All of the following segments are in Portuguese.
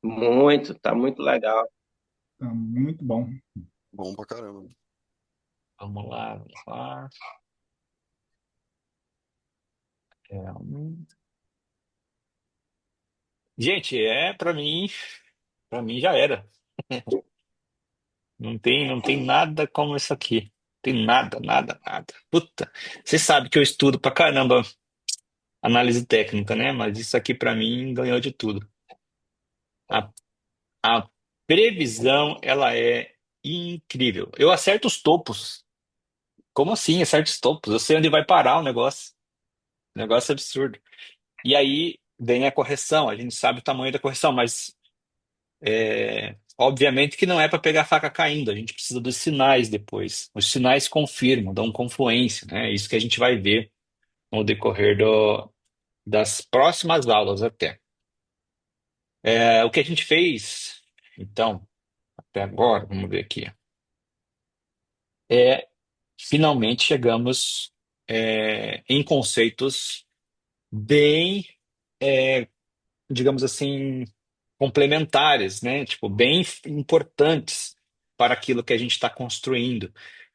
Muito, tá muito legal. Tá muito bom. Bom pra caramba. Vamos lá, vamos lá. É. Gente, para mim já era. Não tem nada como isso aqui. Tem nada, nada, nada. Puta, você sabe que eu estudo pra caramba análise técnica, né? Mas isso aqui pra mim ganhou de tudo. A, a previsão, ela é incrível. Eu acerto os topos. Como assim, acerto os topos? Eu sei onde vai parar o negócio. Negócio absurdo. E aí vem a correção. A gente sabe o tamanho da correção, mas obviamente que não é para pegar a faca caindo, a gente precisa dos sinais depois. Os sinais confirmam, dão confluência, né? É isso que a gente vai ver no decorrer das próximas aulas até. O que a gente fez, então, até agora, vamos ver aqui, é finalmente chegamos em conceitos bem, digamos assim, complementares, né? Tipo, bem importantes para aquilo que a gente está construindo,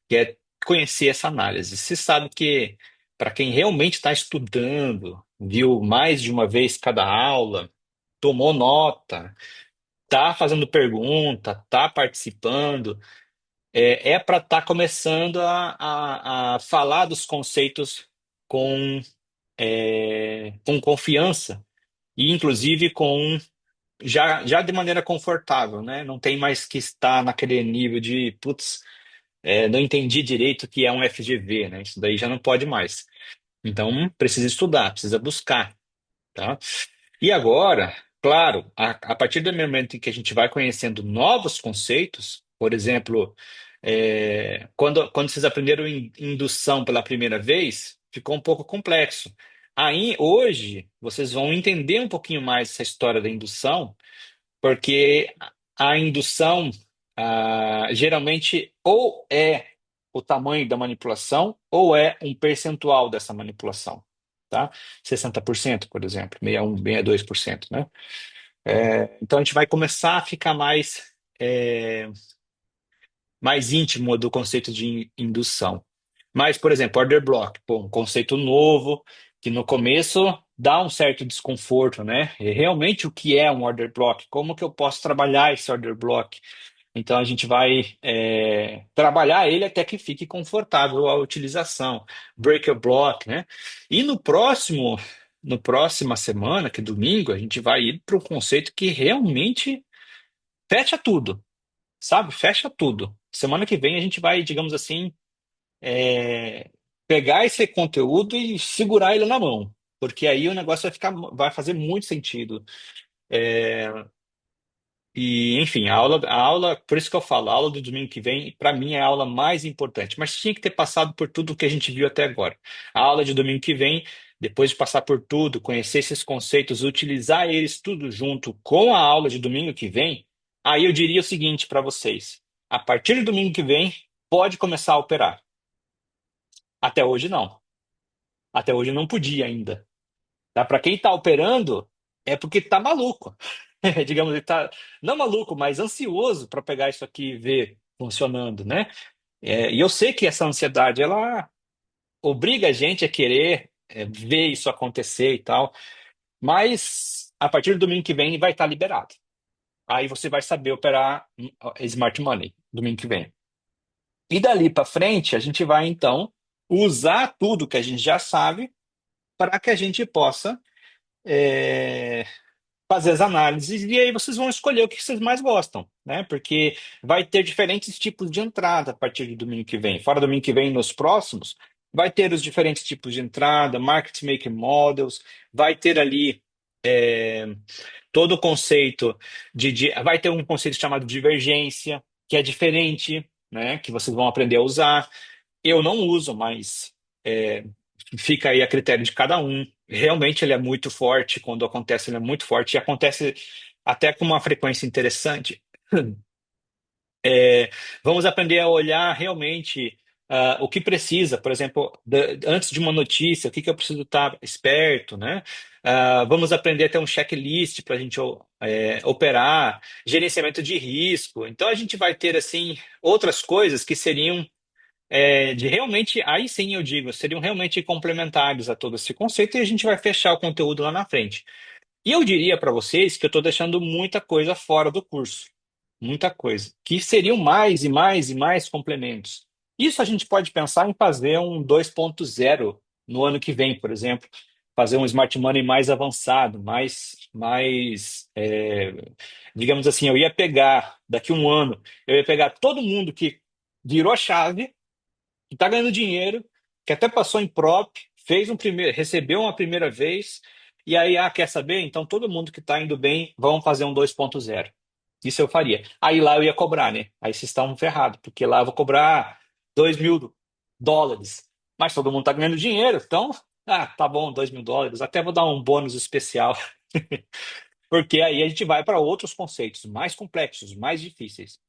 que é conhecer essa análise. Você sabe que, para quem realmente está estudando, viu mais de uma vez cada aula, tomou nota, está fazendo pergunta, está participando, é para estar começando a falar dos conceitos com confiança e, inclusive, já de maneira confortável, né? Não tem mais que estar naquele nível de, putz, não entendi direito o que é um FGV, né? Isso daí já não pode mais. Então, precisa estudar, precisa buscar, tá? E agora, claro, a partir do momento em que a gente vai conhecendo novos conceitos, por exemplo, quando vocês aprenderam indução pela primeira vez, ficou um pouco complexo. Aí, hoje, vocês vão entender um pouquinho mais essa história da indução, porque a indução, geralmente, ou é o tamanho da manipulação, ou é um percentual dessa manipulação, tá? 60%, por exemplo, 61, 62%, né? Então a gente vai começar a ficar mais íntimo do conceito de indução. Mas, por exemplo, order block, pô, um conceito novo que no começo dá um certo desconforto, né? E realmente o que é um order block? Como que eu posso trabalhar esse order block? Então a gente vai trabalhar ele até que fique confortável a utilização. Breaker block, né? E no próxima semana, que é domingo, a gente vai ir para um conceito que realmente fecha tudo, sabe? Fecha tudo. Semana que vem a gente vai, digamos assim, pegar esse conteúdo e segurar ele na mão, porque aí o negócio vai fazer muito sentido. E, enfim, por isso que eu falo, a aula do domingo que vem, para mim, é a aula mais importante, mas tinha que ter passado por tudo que a gente viu até agora. A aula de domingo que vem, depois de passar por tudo, conhecer esses conceitos, utilizar eles tudo junto com a aula de domingo que vem, aí eu diria o seguinte para vocês: a partir do domingo que vem, pode começar a operar. Até hoje, não. Até hoje não podia ainda. Tá? Para quem está operando, é porque tá maluco. Digamos, ele tá não maluco, mas ansioso para pegar isso aqui e ver funcionando, né? E eu sei que essa ansiedade, ela obriga a gente a querer ver isso acontecer e tal, mas a partir do domingo que vem vai estar liberado. Aí você vai saber operar Smart Money domingo que vem. E dali para frente, a gente vai então usar tudo que a gente já sabe para que a gente possa é, fazer as análises e aí vocês vão escolher o que vocês mais gostam, né? Porque vai ter diferentes tipos de entrada a partir do domingo que vem. Fora do domingo que vem, nos próximos, vai ter os diferentes tipos de entrada, market maker models, vai ter ali todo o conceito vai ter um conceito chamado divergência, que é diferente, né? Que vocês vão aprender a usar. Eu não uso, mas é, fica aí a critério de cada um. Realmente ele é muito forte, quando acontece, ele é muito forte, e acontece até com uma frequência interessante. Vamos aprender a olhar realmente. o que precisa, por exemplo, antes de uma notícia, o que que eu preciso estar esperto, né? Vamos aprender a ter um checklist para a gente operar, gerenciamento de risco. Então a gente vai ter assim outras coisas que seriam de realmente, aí sim eu digo, seriam realmente complementares a todo esse conceito e a gente vai fechar o conteúdo lá na frente. E eu diria para vocês que eu estou deixando muita coisa fora do curso. Muita coisa. Que seriam mais e mais e mais complementos. Isso a gente pode pensar em fazer um 2.0 no ano que vem, por exemplo. Fazer um Smart Money mais avançado, digamos assim, eu ia pegar, daqui a um ano, eu ia pegar todo mundo que virou a chave que está ganhando dinheiro, que até passou em prop, fez um primeiro, recebeu uma primeira vez, e aí, quer saber? Então todo mundo que está indo bem, vamos fazer um 2.0. Isso eu faria. Aí lá eu ia cobrar, né? Aí vocês estão ferrados, porque lá eu vou cobrar US$ 2.000. Mas todo mundo está ganhando dinheiro, então, tá bom, US$ 2.000. Até vou dar um bônus especial, porque aí a gente vai para outros conceitos mais complexos, mais difíceis.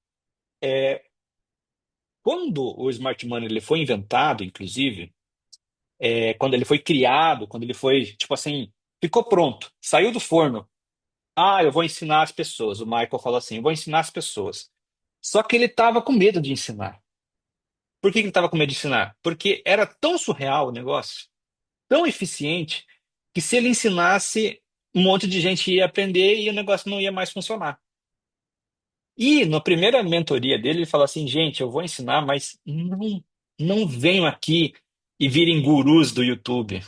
Quando o Smart Money ele foi inventado, inclusive, quando ele foi criado, quando ele foi, tipo assim, ficou pronto, saiu do forno. Eu vou ensinar as pessoas. O Michael falou assim: eu vou ensinar as pessoas. Só que ele estava com medo de ensinar. Por que que ele estava com medo de ensinar? Porque era tão surreal o negócio, tão eficiente, que se ele ensinasse, um monte de gente ia aprender e o negócio não ia mais funcionar. E na primeira mentoria dele, ele falou assim: gente, eu vou ensinar, mas não venham aqui e virem gurus do YouTube.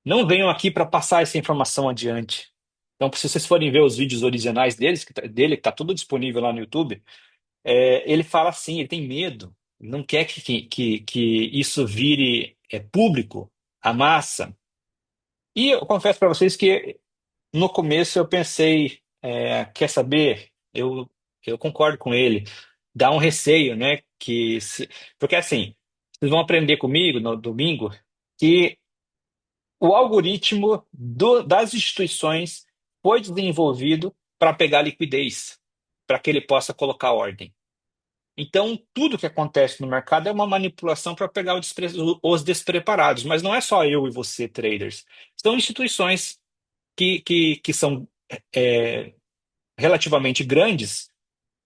Não venham aqui para passar essa informação adiante. Então, se vocês forem ver os vídeos originais dele, que está tudo disponível lá no YouTube, ele fala assim, ele tem medo, ele não quer que isso vire público, a massa. E eu confesso para vocês que no começo eu pensei, quer saber? Eu concordo com ele. Dá um receio, né? Porque assim, vocês vão aprender comigo no domingo que o algoritmo das instituições foi desenvolvido para pegar liquidez, para que ele possa colocar ordem. Então, tudo que acontece no mercado é uma manipulação para pegar os despreparados. Mas não é só eu e você, traders. São instituições que são é, relativamente grandes,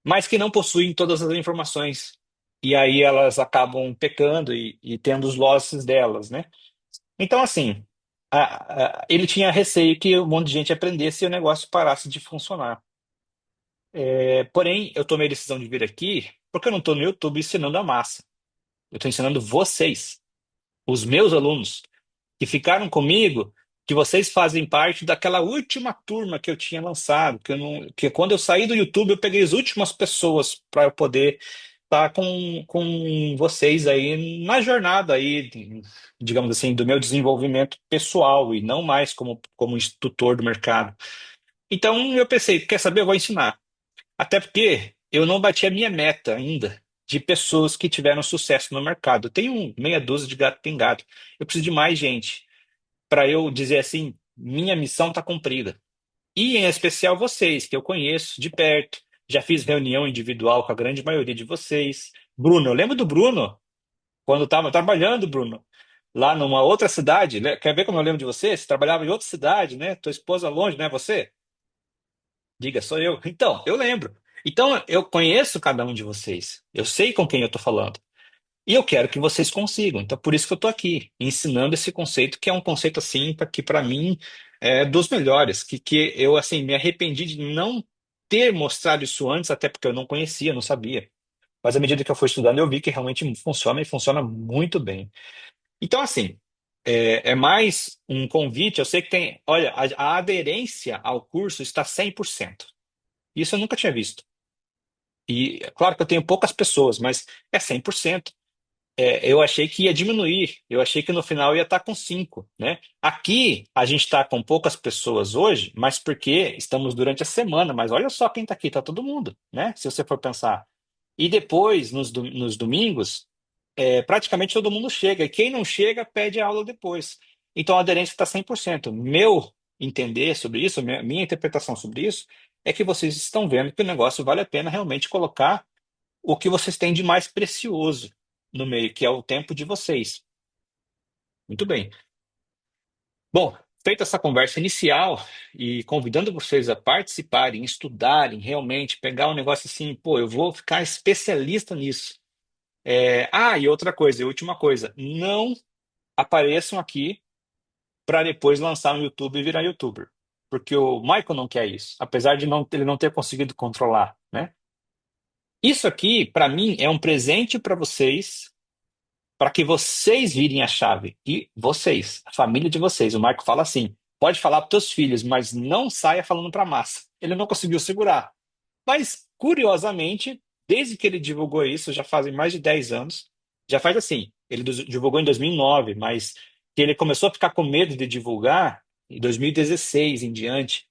mas que não possuem todas as informações. E aí elas acabam pecando e tendo os losses delas, né? Então, assim, ele tinha receio que um monte de gente aprendesse e o negócio parasse de funcionar. Porém, eu tomei a decisão de vir aqui porque eu não estou no YouTube ensinando a massa. Eu estou ensinando vocês, os meus alunos, que ficaram comigo, que vocês fazem parte daquela última turma que eu tinha lançado, que quando eu saí do YouTube, eu peguei as últimas pessoas para eu poder estar com vocês aí na jornada aí, digamos assim, do meu desenvolvimento pessoal e não mais como instrutor do mercado. Então eu pensei, quer saber? Eu vou ensinar. Até porque eu não bati a minha meta ainda de pessoas que tiveram sucesso no mercado. Eu tenho meia dúzia de gato pingado. Eu preciso de mais gente para eu dizer assim, minha missão está cumprida. E em especial vocês, que eu conheço de perto. Já fiz reunião individual com a grande maioria de vocês. Bruno, eu lembro do Bruno, quando estava trabalhando, Bruno, lá numa outra cidade. Quer ver como eu lembro de você? Você trabalhava em outra cidade, né? Tua esposa longe, não é você? Diga, sou eu. Então, eu lembro. Então, eu conheço cada um de vocês. Eu sei com quem eu estou falando. E eu quero que vocês consigam. Então, por isso que eu estou aqui, ensinando esse conceito, que é um conceito, assim, que para mim é dos melhores. Que eu, assim, me arrependi de não ter mostrado isso antes, até porque eu não conhecia, não sabia. Mas à medida que eu fui estudando, eu vi que realmente funciona e funciona muito bem. Então, assim, é mais um convite. Eu sei que tem. Olha, a aderência ao curso está 100%. Isso eu nunca tinha visto. E é claro que eu tenho poucas pessoas, mas é 100%. Eu achei que ia diminuir. Eu achei que no final ia estar com 5, né? Aqui a gente está com poucas pessoas hoje, mas porque estamos durante a semana. Mas olha só quem está aqui, está todo mundo, né? Se você for pensar. E depois, nos domingos, praticamente todo mundo chega. E quem não chega, pede a aula depois. Então a aderência está 100%. Meu entender sobre isso, minha interpretação sobre isso, é que vocês estão vendo que o negócio vale a pena realmente colocar o que vocês têm de mais precioso. no meio, que é o tempo de vocês. Muito bem. Bom, feita essa conversa inicial e convidando vocês a participarem, estudarem, realmente pegar um negócio assim, pô, eu vou ficar especialista nisso. E outra coisa, e última coisa, não apareçam aqui para depois lançar no YouTube e virar YouTuber. Porque o Michael não quer isso, apesar de ele não ter conseguido controlar, né? Isso aqui, para mim, é um presente para vocês, para que vocês virem a chave. E vocês, a família de vocês. O Michael fala assim: pode falar para teus filhos, mas não saia falando para a massa. Ele não conseguiu segurar. Mas, curiosamente, desde que ele divulgou isso, já fazem mais de 10 anos, já faz assim, ele divulgou em 2009, mas que ele começou a ficar com medo de divulgar em 2016 em diante.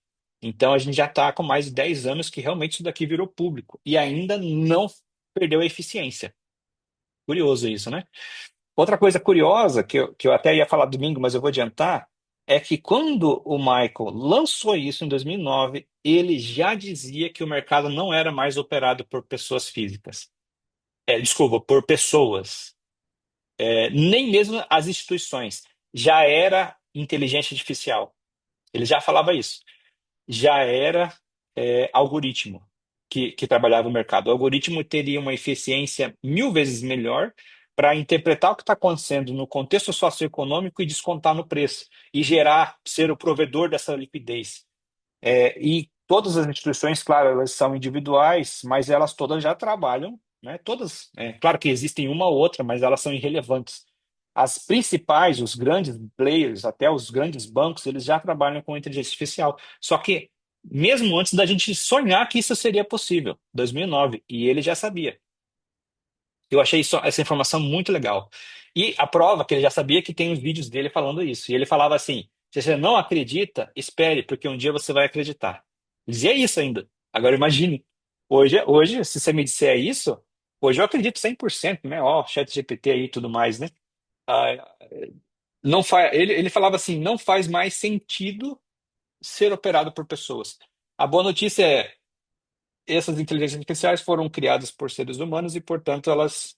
Então, a gente já está com mais de 10 anos que realmente isso daqui virou público e ainda não perdeu a eficiência. Curioso isso, né? Outra coisa curiosa, que eu até ia falar domingo, mas eu vou adiantar, é que quando o Michael lançou isso em 2009, ele já dizia que o mercado não era mais operado por pessoas físicas. Desculpa, por pessoas. Nem mesmo as instituições. Já era inteligência artificial. Ele já falava isso. Já era algoritmo que trabalhava o mercado. O algoritmo teria uma eficiência 1000 vezes melhor para interpretar o que está acontecendo no contexto socioeconômico e descontar no preço, e gerar, ser o provedor dessa liquidez. E todas as instituições, claro, elas são individuais, mas elas todas já trabalham, né? Todas, claro que existem uma ou outra, mas elas são irrelevantes. As principais, os grandes players, até os grandes bancos, eles já trabalham com inteligência artificial. Só que, mesmo antes da gente sonhar que isso seria possível, 2009, e ele já sabia. Eu achei essa informação muito legal. E a prova que ele já sabia que tem os vídeos dele falando isso. E ele falava assim: se você não acredita, espere, porque um dia você vai acreditar. Ele dizia isso ainda. Agora imagine. Hoje, se você me disser isso, hoje eu acredito 100%, né? Ó, chat GPT aí e tudo mais, né? Ah, não ele falava assim: não faz mais sentido ser operado por pessoas. A boa notícia é essas inteligências artificiais foram criadas por seres humanos e, portanto, elas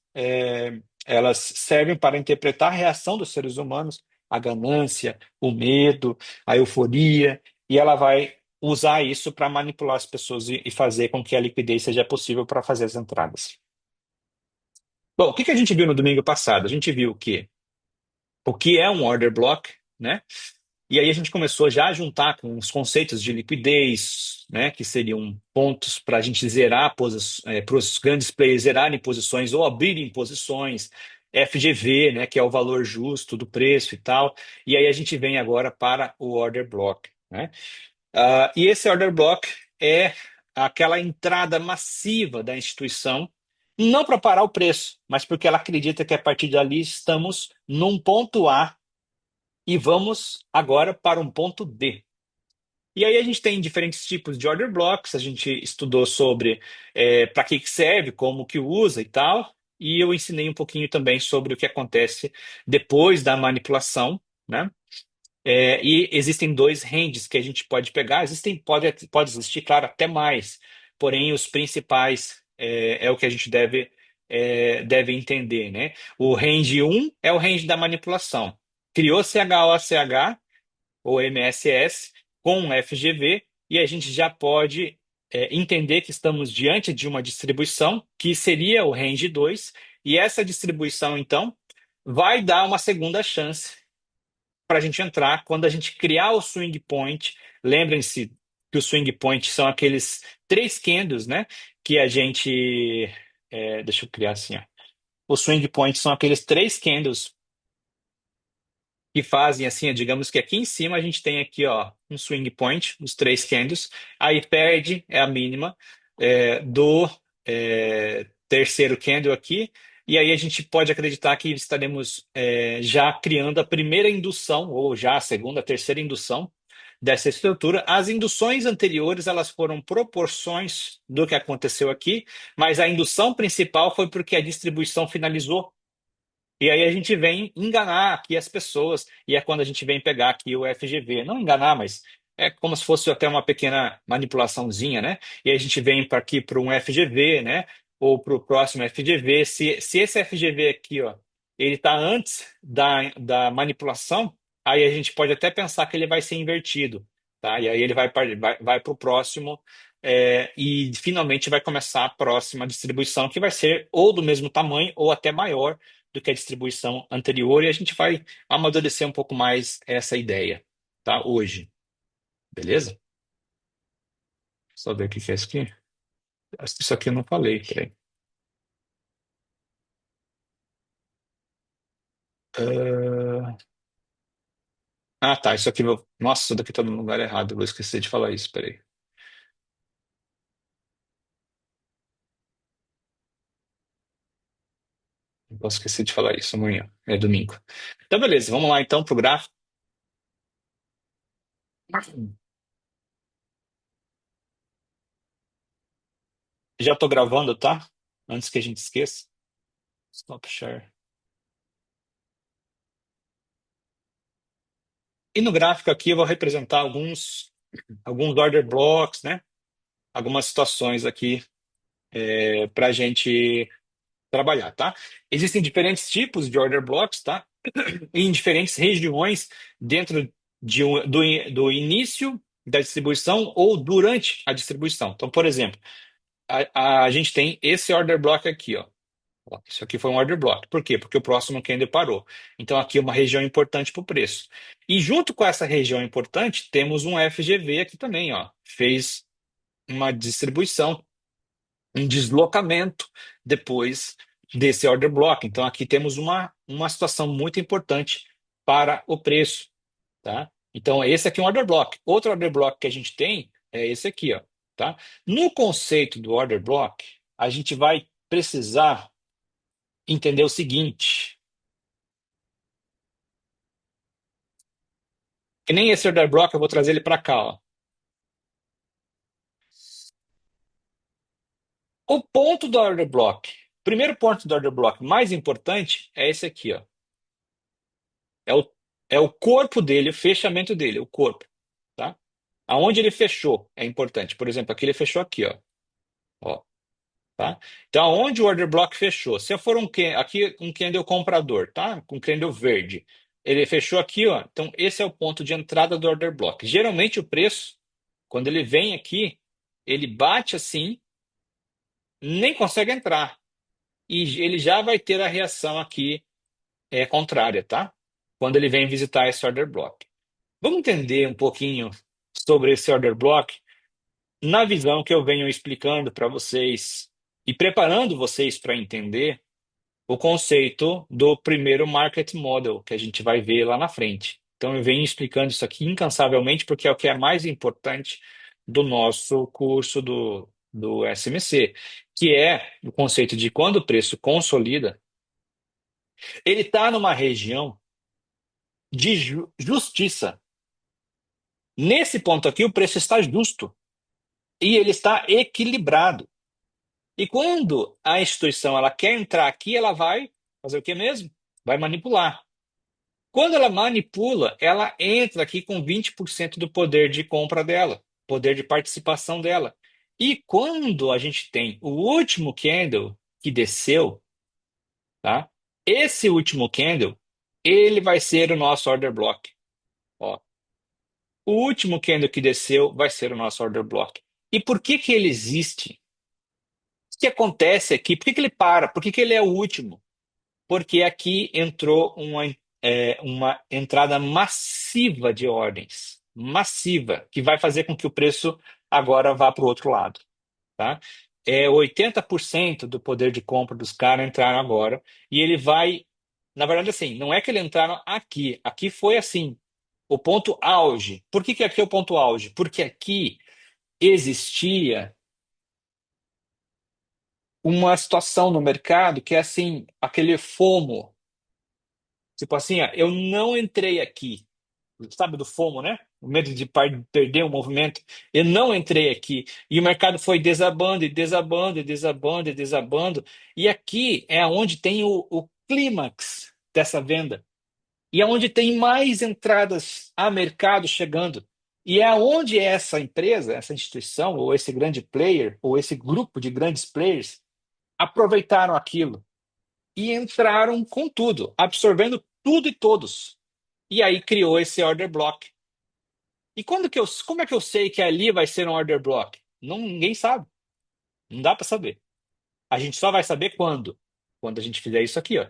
servem para interpretar a reação dos seres humanos, a ganância, o medo, a euforia, e ela vai usar isso para manipular as pessoas e fazer com que a liquidez seja possível para fazer as entradas. Bom, o que que a gente viu no domingo passado? A gente viu o que é um order block, né? E aí a gente começou já a juntar com os conceitos de liquidez, né, que seriam pontos para a gente zerar para os grandes players zerarem posições ou abrirem posições, FGV, né, que é o valor justo do preço e tal. E aí a gente vem agora para o order block, né? E esse order block é aquela entrada massiva da instituição, não para parar o preço, mas porque ela acredita que a partir dali estamos num ponto A e vamos agora para um ponto D. E aí a gente tem diferentes tipos de order blocks, a gente estudou sobre para que serve, como que usa e tal, e eu ensinei um pouquinho também sobre o que acontece depois da manipulação, né? E existem dois ranges que a gente pode pegar, pode existir, claro, até mais, porém os principais é o que a gente deve entender, né? O range um é o range da manipulação. Criou CHOCH ou MSS com FGV, e a gente já pode entender que estamos diante de uma distribuição que seria o range 2, e essa distribuição, então, vai dar uma segunda chance para a gente entrar quando a gente criar o swing point. Lembrem-se que o swing point são aqueles três candles, né? Que a gente. Deixa eu criar assim, ó. O swing point são aqueles três candles que fazem assim, digamos que aqui em cima a gente tem aqui, ó, um swing point, os três candles, aí perde é a mínima do terceiro candle aqui, e aí a gente pode acreditar que estaremos já criando a primeira indução, ou já a segunda, a terceira indução dessa estrutura. As induções anteriores, elas foram proporções do que aconteceu aqui, mas a indução principal foi porque a distribuição finalizou. E aí a gente vem enganar aqui as pessoas, e é quando a gente vem pegar aqui o FGV. Não enganar, mas é como se fosse até uma pequena manipulaçãozinha, né? E aí a gente vem para aqui para um FGV, né? ou para o próximo FGV. Se esse FGV aqui, ó, ele está antes da manipulação, aí a gente pode até pensar que ele vai ser invertido, tá? E aí ele vai para o próximo, e finalmente vai começar a próxima distribuição, que vai ser ou do mesmo tamanho ou até maior do que a distribuição anterior, e a gente vai amadurecer um pouco mais essa ideia, tá? Hoje, beleza? Só ver o que que é isso aqui. Acho que isso aqui eu não falei, peraí. Ah, tá. Isso aqui. Nossa, isso daqui tá no lugar errado. Eu vou esquecer de falar isso. Peraí. Não posso esquecer de falar isso amanhã. É domingo. Então, beleza. Vamos lá então pro gráfico. Já tô gravando, tá? Antes que a gente esqueça. Stop share. E no gráfico aqui eu vou representar alguns order blocks, né? Algumas situações aqui para a gente trabalhar, tá? Existem diferentes tipos de order blocks, tá? Em diferentes regiões dentro do início da distribuição ou durante a distribuição. Então, por exemplo, a gente tem esse order block aqui, ó. Ó, isso aqui foi um order block. Por quê? Porque o próximo candle parou. Então, aqui é uma região importante para o preço. E junto com essa região importante, temos um FGV aqui também, ó. Fez uma distribuição, um deslocamento depois desse order block. Então, aqui temos uma situação muito importante para o preço, tá? Então, esse aqui é um order block. Outro order block que a gente tem é esse aqui, ó, tá? No conceito do order block, a gente vai precisar entender o seguinte, que nem esse order block, eu vou trazer ele para cá, ó. O ponto do order block, primeiro ponto do order block mais importante é esse aqui, ó. É o, é o corpo dele, o fechamento dele, o corpo, tá? Aonde ele fechou é importante. Por exemplo, aqui ele fechou aqui, ó. Ó, tá? Então, aonde o order block fechou? Se eu for aqui um candle comprador, tá? Com candle verde, ele fechou aqui, ó. Então, esse é o ponto de entrada do order block. Geralmente, o preço, quando ele vem aqui, ele bate assim, nem consegue entrar. E ele já vai ter a reação aqui contrária, tá? Quando ele vem visitar esse order block. Vamos entender um pouquinho sobre esse order block na visão que eu venho explicando para vocês e preparando vocês para entender o conceito do primeiro market model que a gente vai ver lá na frente. Então eu venho explicando isso aqui incansavelmente porque é o que é mais importante do nosso curso do SMC, que é o conceito de quando o preço consolida, ele está numa região de justiça. Nesse ponto aqui, o preço está justo e ele está equilibrado. E quando a instituição ela quer entrar aqui, ela vai fazer o que mesmo? Vai manipular. Quando ela manipula, ela entra aqui com 20% do poder de compra dela, poder de participação dela. E quando a gente tem o último candle que desceu, tá? Esse último candle, ele vai ser o nosso order block. Ó, o último candle que desceu vai ser o nosso order block. E por que que ele existe? O que acontece aqui? Por que que ele para? Por que que ele é o último? Porque aqui entrou uma entrada massiva de ordens, massiva, que vai fazer com que o preço agora vá para o outro lado, tá? 80% do poder de compra dos caras entraram agora, e ele vai, na verdade, assim, não é que eles entraram aqui foi assim, o ponto auge. Por que que aqui é o ponto auge? Porque aqui existia uma situação no mercado que é assim, aquele FOMO. Tipo assim, ó, eu não entrei aqui, sabe do FOMO, né? O medo de perder o movimento. Eu não entrei aqui. E o mercado foi desabando e desabando e desabando e desabando. E aqui é onde tem o clímax dessa venda. E é onde tem mais entradas a mercado chegando. E é onde essa empresa, essa instituição, ou esse grande player, ou esse grupo de grandes players aproveitaram aquilo e entraram com tudo, absorvendo tudo e todos. E aí criou esse order block. E como é que eu sei que ali vai ser um order block? Não, ninguém sabe. Não dá para saber. A gente só vai saber quando? Quando a gente fizer isso aqui, ó.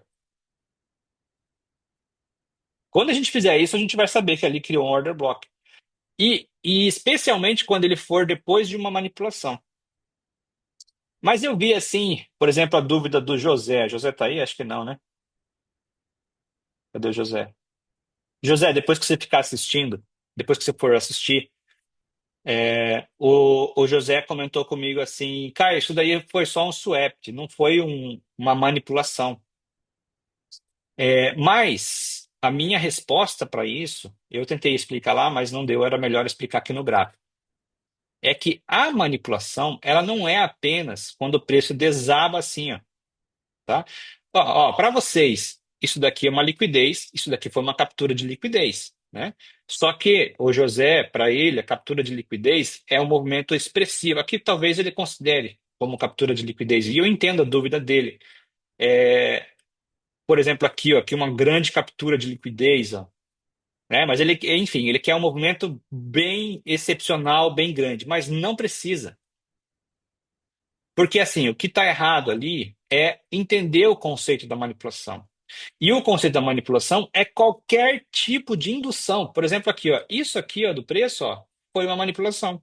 Quando a gente fizer isso, a gente vai saber que ali criou um order block. E especialmente quando ele for depois de uma manipulação. Mas eu vi assim, por exemplo, a dúvida do José. José tá aí? Acho que não, né? Cadê o José? José, depois que você ficar assistindo, depois que você for assistir, o José comentou comigo assim, cara, isso daí foi só um swap, não foi uma manipulação. Mas a minha resposta para isso, eu tentei explicar lá, mas não deu, era melhor explicar aqui no gráfico. É que a manipulação, ela não é apenas quando o preço desaba assim, ó, tá? Ó, para vocês, isso daqui é uma liquidez, isso daqui foi uma captura de liquidez, né? Só que o José, para ele, a captura de liquidez é um movimento expressivo. Aqui talvez ele considere como captura de liquidez, e eu entendo a dúvida dele. É, por exemplo, aqui uma grande captura de liquidez, ó, né? Mas ele, enfim, ele quer um movimento bem excepcional, bem grande, mas não precisa. Porque assim, o que está errado ali é entender o conceito da manipulação. E o conceito da manipulação é qualquer tipo de indução. Por exemplo, aqui, ó, isso aqui, ó, do preço, ó, foi uma manipulação.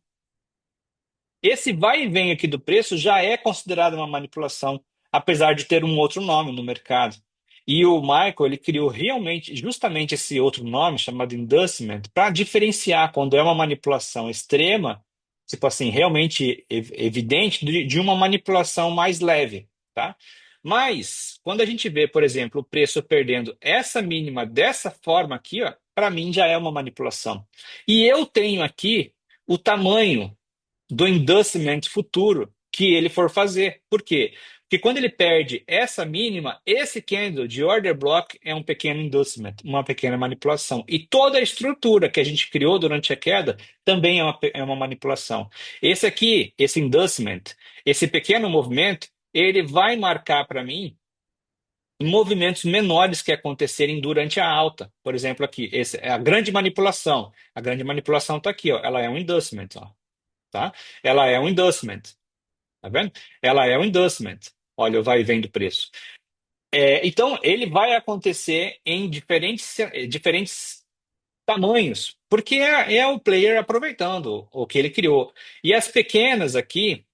Esse vai e vem aqui do preço já é considerado uma manipulação, apesar de ter um outro nome no mercado. E o Michael, ele criou realmente, justamente esse outro nome, chamado inducement, para diferenciar quando é uma manipulação extrema, tipo assim, realmente evidente, de uma manipulação mais leve, tá? Mas, quando a gente vê, por exemplo, o preço perdendo essa mínima dessa forma aqui, ó, para mim já é uma manipulação. E eu tenho aqui o tamanho do endossement futuro que ele for fazer. Por quê? Porque quando ele perde essa mínima, esse candle de order block é um pequeno endossement, uma pequena manipulação. E toda a estrutura que a gente criou durante a queda também é uma manipulação. Esse aqui, esse endossement, esse pequeno movimento, ele vai marcar para mim movimentos menores que acontecerem durante a alta. Por exemplo, aqui, esse é a grande manipulação. A grande manipulação está aqui, ó, ela é um endossement, ó, tá? Ela é um endorsement, tá vendo? Ela é um endorsement. Olha o vai e vem do preço. Então, ele vai acontecer em diferentes tamanhos, porque é o player aproveitando o que ele criou. E as pequenas aqui,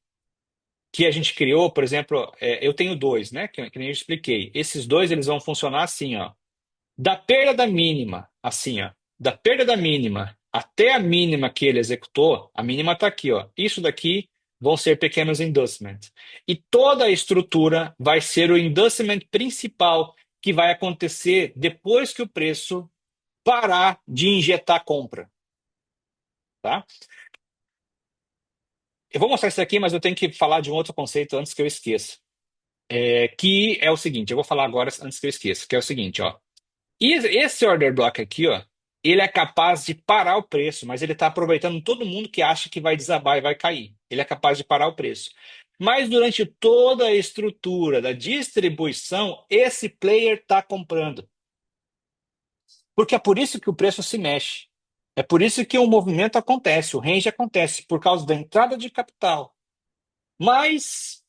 que a gente criou, por exemplo, eu tenho dois, né? Que nem eu expliquei. Esses dois, eles vão funcionar assim, ó. Da perda da mínima, assim, ó, da perda da mínima até a mínima que ele executou, a mínima está aqui, ó. Isso daqui vão ser pequenos endossements. E toda a estrutura vai ser o endossement principal que vai acontecer depois que o preço parar de injetar compra, tá? Eu vou mostrar isso aqui, mas eu tenho que falar de um outro conceito antes que eu esqueça. Que é o seguinte, eu vou falar agora antes que eu esqueça, que é o seguinte, ó. E esse order block aqui, ó, ele é capaz de parar o preço, mas ele está aproveitando todo mundo que acha que vai desabar e vai cair. Ele é capaz de parar o preço. Mas durante toda a estrutura da distribuição, esse player está comprando. Porque é por isso que o preço se mexe. É por isso que o movimento acontece, o range acontece, por causa da entrada de capital. Mas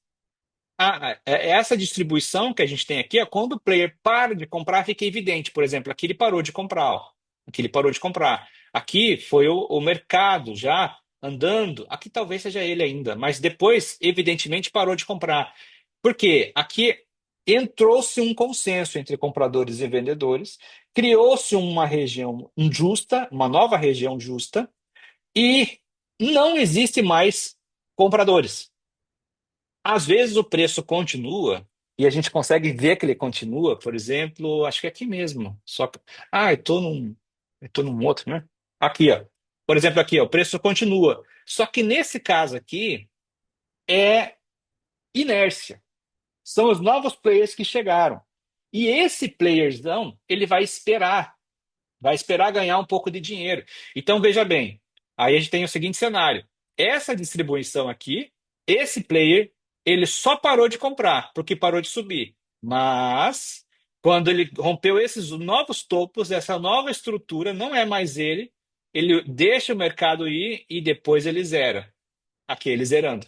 essa distribuição que a gente tem aqui, quando o player para de comprar, fica evidente. Por exemplo, aqui ele parou de comprar. Ó. Aqui ele parou de comprar. Aqui foi o mercado já andando. Aqui talvez seja ele ainda, mas depois, evidentemente, parou de comprar. Por quê? Aqui entrou-se um consenso entre compradores e vendedores, criou-se uma região justa, uma nova região justa, e não existe mais compradores. Às vezes o preço continua e a gente consegue ver que ele continua, por exemplo, acho que é aqui mesmo. Só que, eu tô num outro, né? Aqui, ó. Por exemplo, aqui, ó, o preço continua. Só que nesse caso aqui é inércia. São os novos players que chegaram. E esse playerzão, ele vai esperar ganhar um pouco de dinheiro. Então, veja bem, aí a gente tem o seguinte cenário. Essa distribuição aqui, esse player Ele só parou de comprar, porque parou de subir. Mas, quando ele rompeu esses novos topos, essa nova estrutura, não é mais ele deixa o mercado ir e depois ele zera. Aqui ele zerando.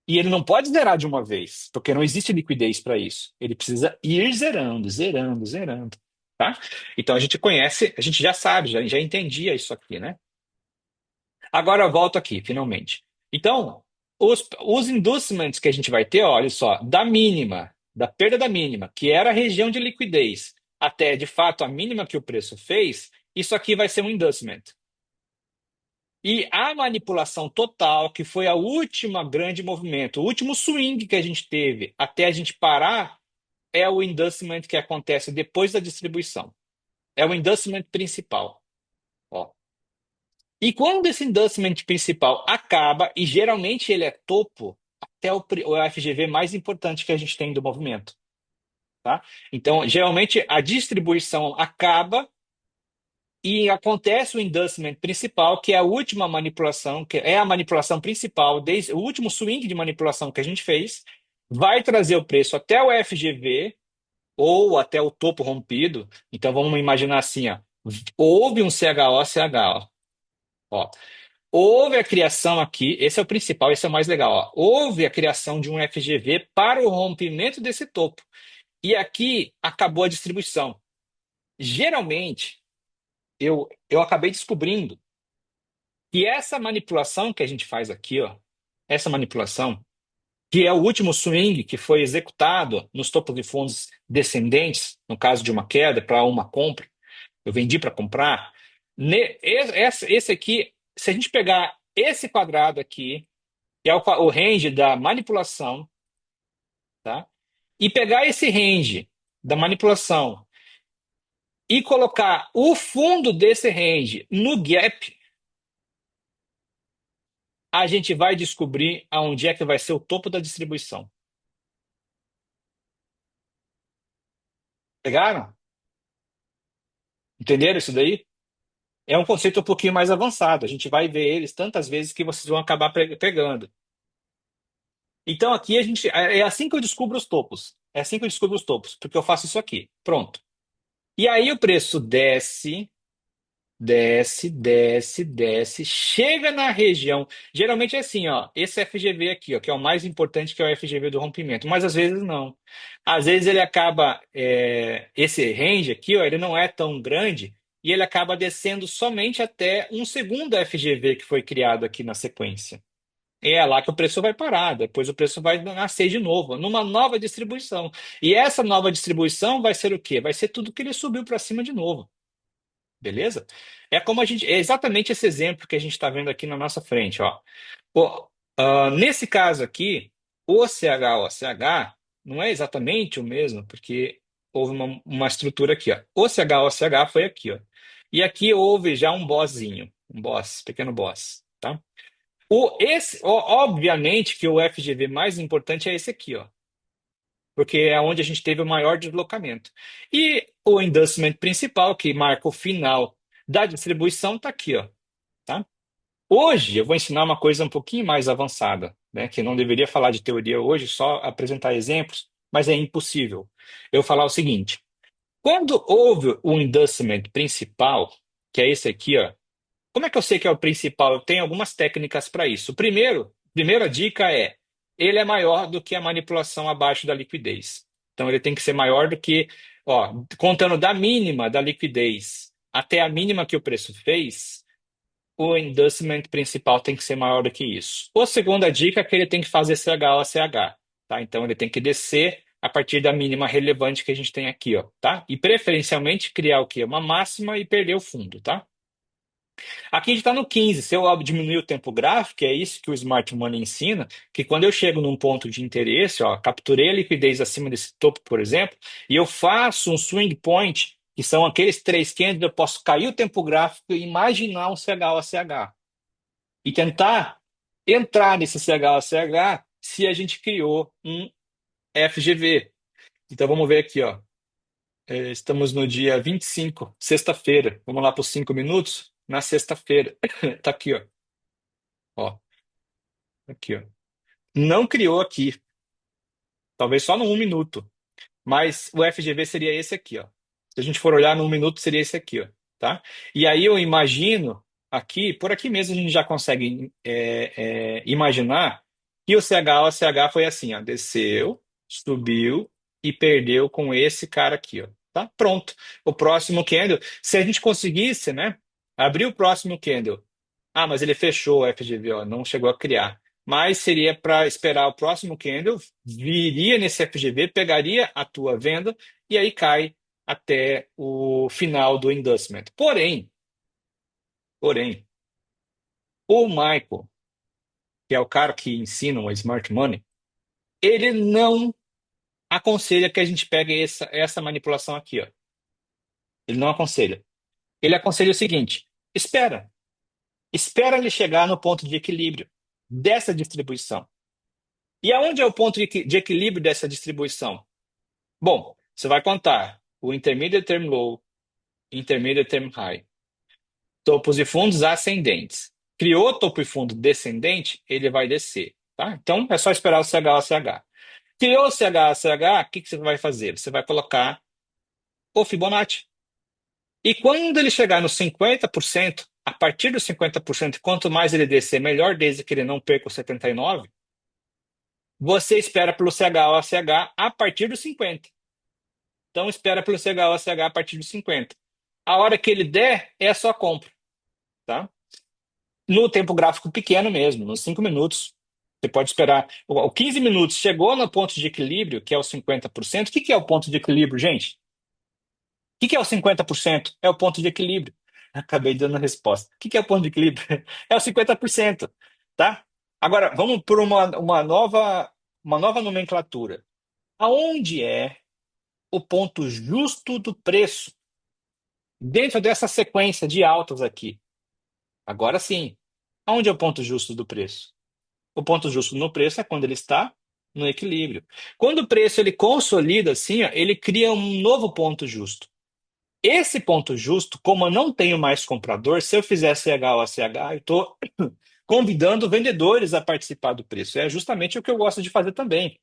E ele não pode zerar de uma vez, porque não existe liquidez para isso. Ele precisa ir zerando, zerando, zerando. Tá? Então a gente conhece, a gente já sabe, já entendia isso aqui, né? Agora eu volto aqui, finalmente. Então, os inducements que a gente vai ter, olha só, da mínima, da perda da mínima, que era a região de liquidez, até de fato a mínima que o preço fez, isso aqui vai ser um inducement. E a manipulação total, que foi a última grande movimento, o último swing que a gente teve até a gente parar, é o inducement que acontece depois da distribuição. É o inducement principal. Ó. E quando esse inducement principal acaba, e geralmente ele é topo, até o FGV mais importante que a gente tem do movimento. Tá? Então, geralmente a distribuição acaba e acontece o inducement principal, que é a última manipulação, que é a manipulação principal, desde o último swing de manipulação que a gente fez, vai trazer o preço até o FGV ou até o topo rompido. Então vamos imaginar assim, ó. Houve um CHO, CH, ó. Houve a criação aqui, esse é o principal, esse é o mais legal, ó. Houve a criação de um FGV para o rompimento desse topo. E aqui acabou a distribuição. Geralmente, eu acabei descobrindo que essa manipulação que a gente faz aqui, ó, essa manipulação, que é o último swing que foi executado nos topos de fundos descendentes, no caso de uma queda para uma compra, eu vendi para comprar. Esse aqui, se a gente pegar esse quadrado aqui, que é o range da manipulação, tá? E pegar esse range da manipulação e colocar o fundo desse range no gap, a gente vai descobrir aonde é que vai ser o topo da distribuição. Pegaram? Entenderam isso daí? É um conceito um pouquinho mais avançado. A gente vai ver eles tantas vezes que vocês vão acabar pegando. Então aqui a gente é assim que eu descubro os topos. É assim que eu descubro os topos, porque eu faço isso aqui. Pronto. E aí o preço desce, desce, desce, desce, chega na região. Geralmente é assim, ó, esse FGV aqui, ó, que é o mais importante, que é o FGV do rompimento. Mas às vezes não. Às vezes ele acaba, esse range aqui, ó, ele não é tão grande e ele acaba descendo somente até um segundo FGV que foi criado aqui na sequência. É lá que o preço vai parar, depois o preço vai nascer de novo, numa nova distribuição. E essa nova distribuição vai ser o quê? Vai ser tudo que ele subiu para cima de novo. Beleza? É como a gente, é exatamente esse exemplo que a gente está vendo aqui na nossa frente, ó. Nesse caso aqui, o CHOCH não é exatamente o mesmo, porque houve uma estrutura aqui, ó. O CHOCH foi aqui, ó. E aqui houve já um bossinho, um boss, pequeno boss, tá? Obviamente que o FGV mais importante é esse aqui, ó, porque é onde a gente teve o maior deslocamento. E o inducement principal, que marca o final da distribuição, está aqui, ó, tá? Hoje eu vou ensinar uma coisa um pouquinho mais avançada, né, que eu não deveria falar de teoria hoje, só apresentar exemplos, mas é impossível. Eu falar o seguinte: quando houve o inducement principal, que é esse aqui, ó, como é que eu sei que é o principal? Eu tenho algumas técnicas para isso. Primeira dica é, ele é maior do que a manipulação abaixo da liquidez. Então ele tem que ser maior do que, ó, contando da mínima da liquidez até a mínima que o preço fez, o inducement principal tem que ser maior do que isso. A segunda dica é que ele tem que fazer CH, tá? Então ele tem que descer a partir da mínima relevante que a gente tem aqui, ó, tá? E preferencialmente criar o quê? Uma máxima e perder o fundo, tá? Aqui a gente está no 15. Se eu diminuir o tempo gráfico, é isso que o Smart Money ensina, que quando eu chego num ponto de interesse, ó, capturei a liquidez acima desse topo, por exemplo, e eu faço um swing point, que são aqueles três candles, eu posso cair o tempo gráfico e imaginar um CHOCH e tentar entrar nesse CHOCH se a gente criou um FGV. Então vamos ver aqui, ó. Estamos no dia 25, sexta-feira. Vamos lá para os 5 minutos? Na sexta-feira. Tá aqui, ó. Ó, aqui, ó. Não criou aqui, talvez só no 1 minuto. Mas o FGV seria esse aqui, ó. Se a gente for olhar no 1 minuto, seria esse aqui, ó, tá? E aí eu imagino aqui, por aqui mesmo a gente já consegue imaginar que o CH foi assim, ó, desceu, subiu e perdeu com esse cara aqui, ó, tá? Pronto. O próximo candle, se a gente conseguisse, né, abrir o próximo candle. Ah, mas ele fechou o FGV, ó, não chegou a criar. Mas seria para esperar o próximo candle, viria nesse FGV, pegaria a tua venda e aí cai até o final do inducement. Porém, o Michael, que é o cara que ensina o Smart Money, ele não aconselha que a gente pegue essa manipulação aqui, ó. Ele não aconselha. Ele aconselha o seguinte: espera. Espera ele chegar no ponto de equilíbrio dessa distribuição. E aonde é o ponto de equilíbrio dessa distribuição? Bom, você vai contar o intermediate term low, intermediate term high, topos e fundos ascendentes. Criou topo e fundo descendente, ele vai descer, tá? Então é só esperar o CH. Criou o CH, o que que você vai fazer? Você vai colocar o Fibonacci. E quando ele chegar nos 50%, a partir dos 50%, quanto mais ele descer, melhor, desde que ele não perca os 79%, você espera pelo CH a partir dos 50%. Então espera pelo CH a partir dos 50. A hora que ele der, é a sua compra, tá? No tempo gráfico pequeno mesmo, nos 5 minutos. Você pode esperar. O 15 minutos chegou no ponto de equilíbrio, que é os 50%. O que que é o ponto de equilíbrio, gente? O que que é os 50%? É o ponto de equilíbrio. Acabei dando a resposta. O que que é o ponto de equilíbrio? É os 50%, tá? Agora, vamos por uma nova nomenclatura. Aonde é o ponto justo do preço dentro dessa sequência de altas aqui? Agora sim, aonde é o ponto justo do preço? O ponto justo no preço é quando ele está no equilíbrio. Quando o preço ele consolida assim, ó, ele cria um novo ponto justo. Esse ponto justo, como eu não tenho mais comprador, se eu fizer CH ou ACH, eu estou convidando vendedores a participar do preço. É justamente o que eu gosto de fazer também.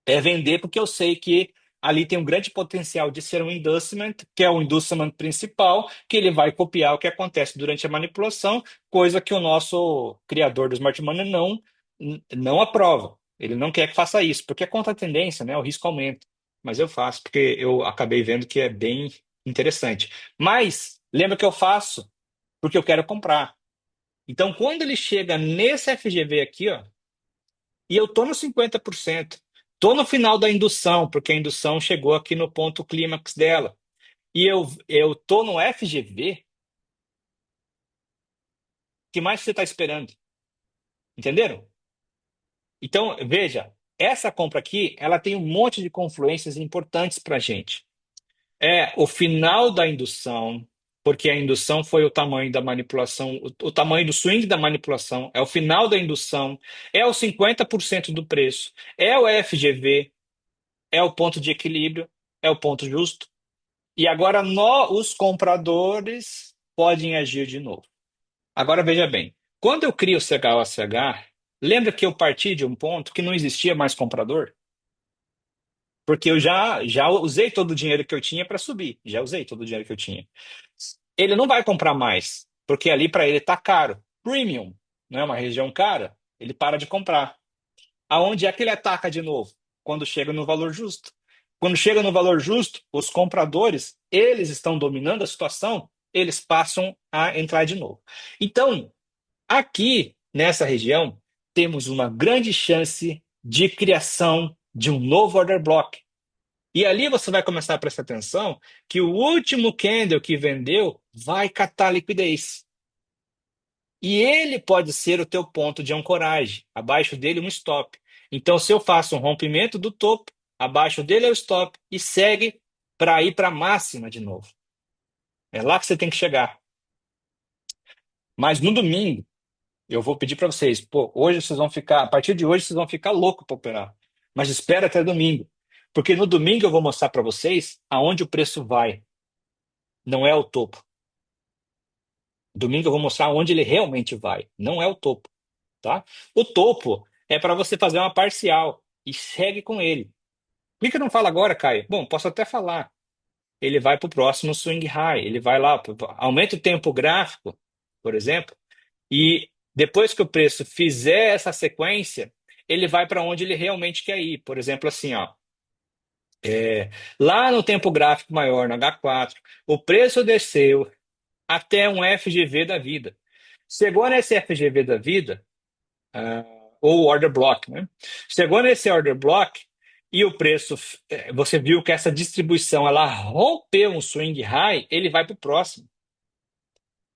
É vender porque eu sei que ali tem um grande potencial de ser um inducement, que é o inducement principal, que ele vai copiar o que acontece durante a manipulação, coisa que o nosso criador do Smart Money não aprova. Ele não quer que faça isso, porque é contra a tendência, né? O risco aumenta. Mas eu faço porque eu acabei vendo que é bem interessante. Mas lembra que eu faço porque eu quero comprar. Então, quando ele chega nesse FGV aqui, ó, e eu tô no 50%. Tô no final da indução, porque a indução chegou aqui no ponto clímax dela. E eu tô no FGV, o que mais você está esperando? Entenderam? Então, veja, essa compra aqui, ela tem um monte de confluências importantes para a gente. É o final da indução, porque a indução foi o tamanho da manipulação, o tamanho do swing da manipulação, é o final da indução, é os 50% do preço, é o FGV, é o ponto de equilíbrio, é o ponto justo. E agora os compradores podem agir de novo. Agora veja bem, quando eu crio o CHOCH, lembra que eu parti de um ponto que não existia mais comprador? Porque eu já usei todo o dinheiro que eu tinha para subir, já usei todo o dinheiro que eu tinha. Ele não vai comprar mais, porque ali para ele está caro. Premium, não é uma região cara, ele para de comprar. Aonde é que ele ataca de novo? Quando chega no valor justo. Quando chega no valor justo, os compradores, eles estão dominando a situação, eles passam a entrar de novo. Então, aqui nessa região, temos uma grande chance de criação de um novo order block. E ali você vai começar a prestar atenção que o último candle que vendeu vai catar liquidez. E ele pode ser o teu ponto de ancoragem. Abaixo dele, um stop. Então, se eu faço um rompimento do topo, abaixo dele é o stop e segue para ir para a máxima de novo. É lá que você tem que chegar. Mas no domingo, eu vou pedir para vocês, pô, hoje vocês vão ficar, a partir de hoje vocês vão ficar loucos para operar. Mas espera até domingo. Porque no domingo eu vou mostrar para vocês aonde o preço vai. Não é o topo. Domingo eu vou mostrar onde ele realmente vai. Não é o topo, tá? O topo é para você fazer uma parcial e segue com ele. Por que que não fala agora, Caio? Bom, posso até falar. Ele vai para o próximo swing high, ele vai lá, aumenta o tempo gráfico, por exemplo, e depois que o preço fizer essa sequência, ele vai para onde ele realmente quer ir. Por exemplo, assim, ó, lá no tempo gráfico maior, no H4, o preço desceu até um FGV da vida. Chegou nesse FGV da vida, ah, ou order block, né? Chegou nesse order block e o preço, você viu que essa distribuição ela rompeu um swing high, ele vai para o próximo.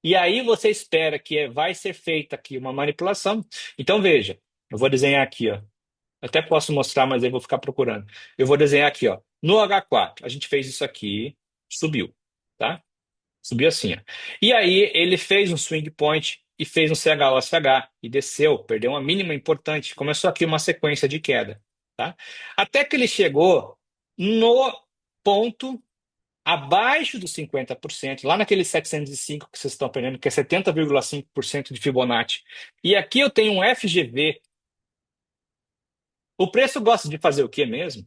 E aí você espera que vai ser feita aqui uma manipulação. Então veja, eu vou desenhar aqui, ó. Até posso mostrar, mas aí vou ficar procurando. Eu vou desenhar aqui, ó. No H4, a gente fez isso aqui, subiu, tá? Subiu assim, ó. E aí ele fez um swing point e fez um CHOSH e desceu, perdeu uma mínima importante. Começou aqui uma sequência de queda, tá? Até que ele chegou no ponto abaixo dos 50%, lá naquele 705 que vocês estão perdendo, que é 70,5% de Fibonacci. E aqui eu tenho um FGV. O preço gosta de fazer o quê mesmo?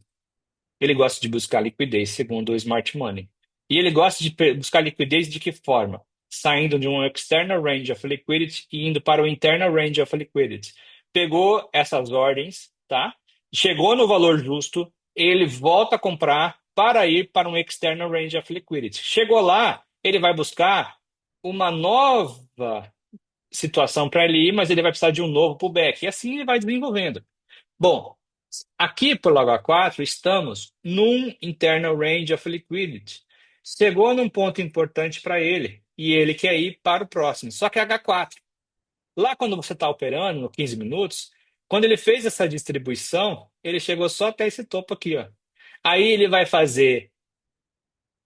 Ele gosta de buscar liquidez, segundo o Smart Money. E ele gosta de buscar liquidez de que forma? Saindo de um external range of liquidity e indo para o internal range of liquidity. Pegou essas ordens, tá? Chegou no valor justo, ele volta a comprar para ir para um external range of liquidity. Chegou lá, ele vai buscar uma nova situação para ele ir, mas ele vai precisar de um novo pullback. E assim ele vai desenvolvendo. Bom, aqui pelo H4 estamos num internal range of liquidity. Chegou num ponto importante para ele e ele quer ir para o próximo. Só que H4. Lá quando você está operando no 15 minutos, quando ele fez essa distribuição, ele chegou só até esse topo aqui, ó. Aí ele vai fazer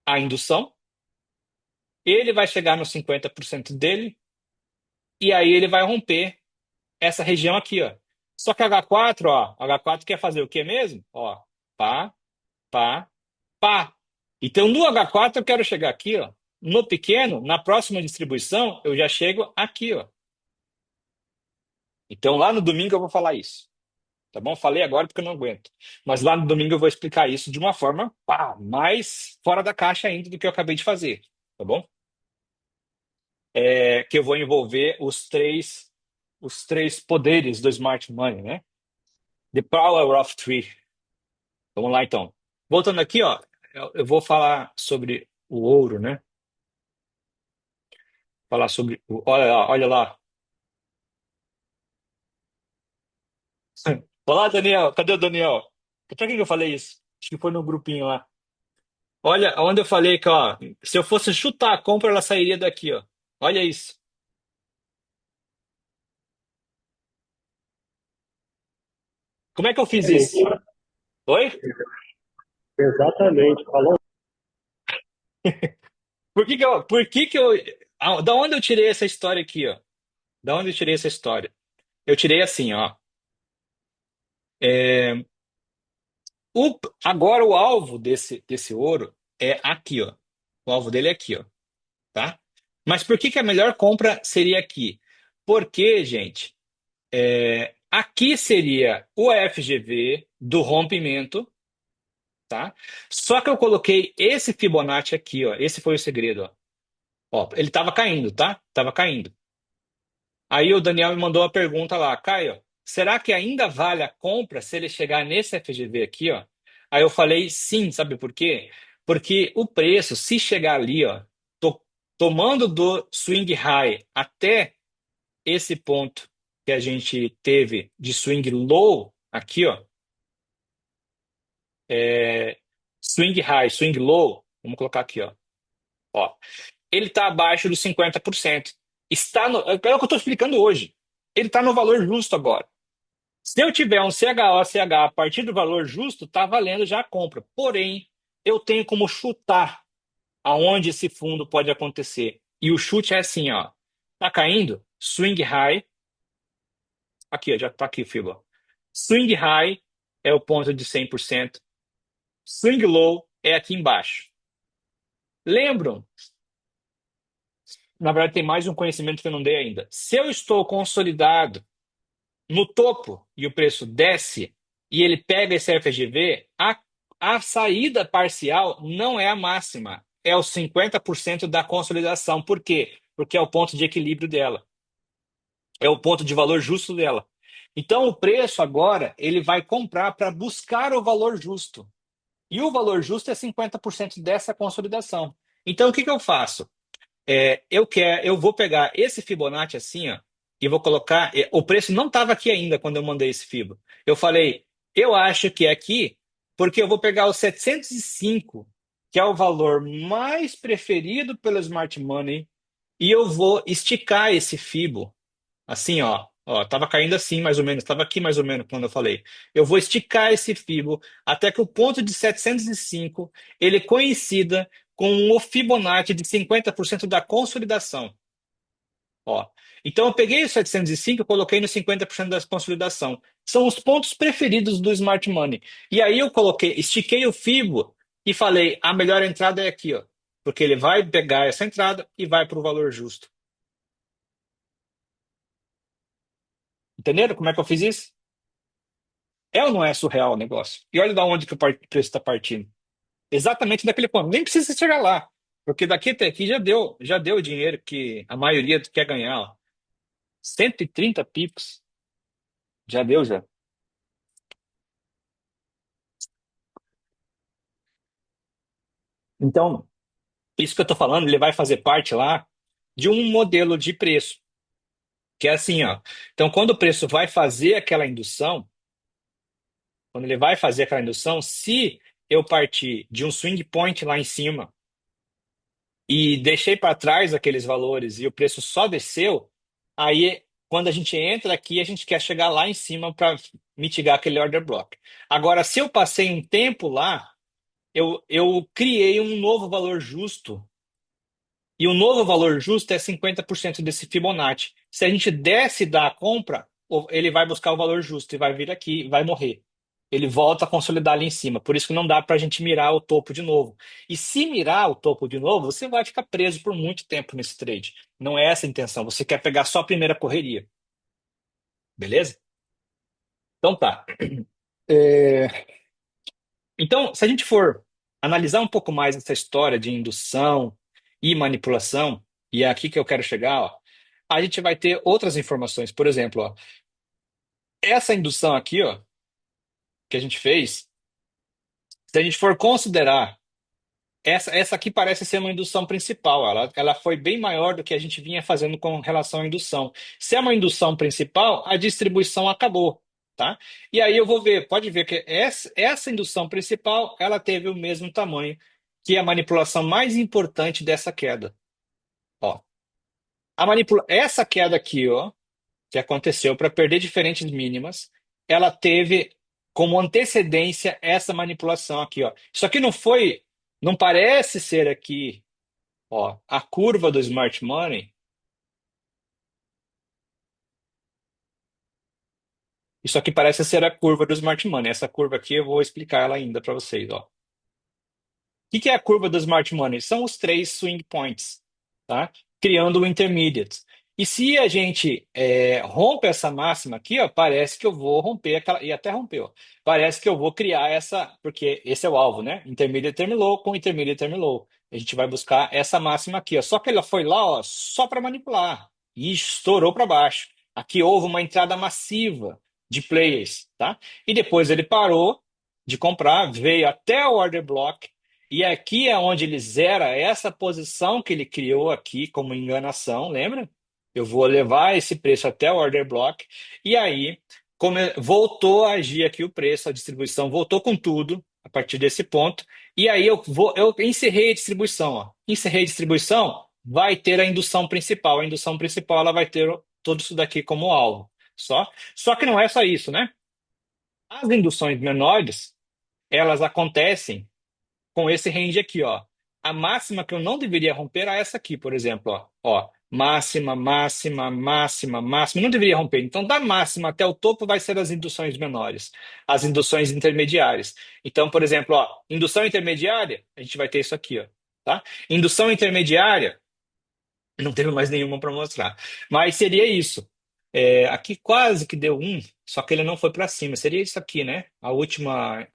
a indução, ele vai chegar nos 50% dele e aí ele vai romper essa região aqui, ó. Só que H4, ó, H4 quer fazer o quê mesmo? Ó, pá, pá, pá. Então, no H4, eu quero chegar aqui, ó. No pequeno, na próxima distribuição, eu já chego aqui, ó. Então, lá no domingo eu vou falar isso. Tá bom? Falei agora porque eu não aguento. Mas lá no domingo eu vou explicar isso de uma forma, pá, mais fora da caixa ainda do que eu acabei de fazer. Tá bom? Que eu vou envolver os três poderes do Smart Money, né? The Power of Three. Vamos lá, então. Voltando aqui, ó, eu vou falar sobre o ouro, né? Falar sobre. Olha lá, olha lá. Olá, Daniel. Cadê o Daniel? Pra que eu falei isso? Acho que foi no grupinho lá. Olha, onde eu falei que, ó, se eu fosse chutar a compra, ela sairia daqui, ó. Olha isso. Como é que eu fiz isso? Exatamente, Oi? exatamente. Falou. Por que que eu, da onde eu tirei essa história aqui, ó? Da onde eu tirei essa história? Eu tirei assim, ó. É, agora o alvo desse ouro é aqui, ó. O alvo dele é aqui, ó. Tá? Mas por que que a melhor compra seria aqui? Porque, gente, aqui seria o FGV do rompimento, tá? Só que eu coloquei esse Fibonacci aqui, ó. Esse foi o segredo, ó. Ó, ele estava caindo, tá? Tava caindo. Aí o Daniel me mandou uma pergunta lá, Caio, será que ainda vale a compra se ele chegar nesse FGV aqui, ó? Aí eu falei sim, sabe por quê? Porque o preço, se chegar ali, ó, tomando do swing high até esse ponto que a gente teve de swing low aqui, ó, swing high, swing low, vamos colocar aqui, ó, ele está abaixo dos 50%. É o que eu estou explicando hoje. Ele está no valor justo agora. Se eu tiver um CHOCH a partir do valor justo, está valendo já a compra. Porém, eu tenho como chutar aonde esse fundo pode acontecer. E o chute é assim, ó. Tá caindo? Swing high. Aqui, ó, já tá aqui, Fiba. Swing high é o ponto de 100%. Swing low é aqui embaixo. Lembram? Na verdade, tem mais um conhecimento que eu não dei ainda. Se eu estou consolidado no topo e o preço desce e ele pega esse FGV, a saída parcial não é a máxima, é os 50% da consolidação. Por quê? Porque é o ponto de equilíbrio dela, é o ponto de valor justo dela. Então o preço agora ele vai comprar para buscar o valor justo. E o valor justo é 50% dessa consolidação. Então o que que eu faço? Eu vou pegar esse Fibonacci assim, ó, e vou colocar. O preço não estava aqui ainda quando eu mandei esse Fibo. Eu falei, eu acho que é aqui, porque eu vou pegar o 705, que é o valor mais preferido pelo Smart Money, e eu vou esticar esse Fibo, assim, ó, tava caindo assim mais ou menos, estava aqui mais ou menos quando eu falei. Eu vou esticar esse Fibo até que o ponto de 705 ele coincida com o Fibonacci de 50% da consolidação. Ó. Então eu peguei o 705 e coloquei no 50% da consolidação. São os pontos preferidos do Smart Money. E aí eu coloquei, estiquei o Fibo e falei, a melhor entrada é aqui, ó. Porque ele vai pegar essa entrada e vai para o valor justo. Entenderam como é que eu fiz isso? É ou não é surreal o negócio? E olha da onde que o preço está partindo. Exatamente daquele ponto. Nem precisa chegar lá. Porque daqui até aqui já deu o dinheiro que a maioria quer ganhar. Ó. 130 pips. Já deu, já. Então, isso que eu estou falando, ele vai fazer parte lá de um modelo de preço. Que é assim, ó. Então, quando o preço vai fazer aquela indução, quando ele vai fazer aquela indução, se eu partir de um swing point lá em cima e deixei para trás aqueles valores e o preço só desceu, aí quando a gente entra aqui, a gente quer chegar lá em cima para mitigar aquele order block. Agora, se eu passei um tempo lá, eu criei um novo valor justo. E o novo valor justo é 50% desse Fibonacci. Se a gente desce da compra, ele vai buscar o valor justo e vai vir aqui e vai morrer. Ele volta a consolidar ali em cima. Por isso que não dá para a gente mirar o topo de novo. E se mirar o topo de novo, você vai ficar preso por muito tempo nesse trade. Não é essa a intenção. Você quer pegar só a primeira correria. Beleza? Então tá. É, Então, se a gente for analisar um pouco mais essa história de indução e manipulação, e é aqui que eu quero chegar, ó, a gente vai ter outras informações. Por exemplo, ó, essa indução aqui, ó, que a gente fez, se a gente for considerar, essa aqui parece ser uma indução principal. Ela foi bem maior do que a gente vinha fazendo com relação à indução. Se é uma indução principal, a distribuição acabou, tá? E aí eu vou ver, pode ver que essa indução principal, ela teve o mesmo tamanho que a manipulação mais importante dessa queda. Ó, essa queda aqui, ó, que aconteceu para perder diferentes mínimas, ela teve como antecedência essa manipulação aqui, ó. Isso aqui não parece ser aqui, ó, a curva do Smart Money. Isso aqui parece ser a curva do Smart Money. Essa curva aqui eu vou explicar ela ainda para vocês, ó. Que é a curva do Smart Money? São os três swing points, tá? Criando o intermediate. E se a gente rompe essa máxima aqui, ó, parece que eu vou romper aquela. E até rompeu. Parece que eu vou criar essa. Porque esse é o alvo, né? Intermediate term low com intermediate term low. A gente vai buscar essa máxima aqui, ó. Só que ela foi lá, ó, só para manipular. E estourou para baixo. Aqui houve uma entrada massiva de players, tá? E depois ele parou de comprar, veio até o order block e aqui é onde ele zera essa posição que ele criou aqui como enganação, lembra? Eu vou levar esse preço até o order block, e aí voltou a agir aqui o preço, a distribuição voltou com tudo a partir desse ponto, e aí eu encerrei a distribuição. Ó. Encerrei a distribuição, vai ter a indução principal. A indução principal ela vai ter tudo isso daqui como alvo. Só que não é só isso, né? As induções menores, elas acontecem com esse range aqui, ó. A máxima que eu não deveria romper é essa aqui, por exemplo, ó. Ó, máxima, máxima, máxima, máxima. Não deveria romper. Então, da máxima até o topo vai ser as induções menores, as induções intermediárias. Então, por exemplo, ó, indução intermediária, a gente vai ter isso aqui, ó. Tá? Indução intermediária, não teve mais nenhuma para mostrar. Mas seria isso. Aqui quase que deu um, só que ele não foi para cima. Seria isso aqui, né? A última,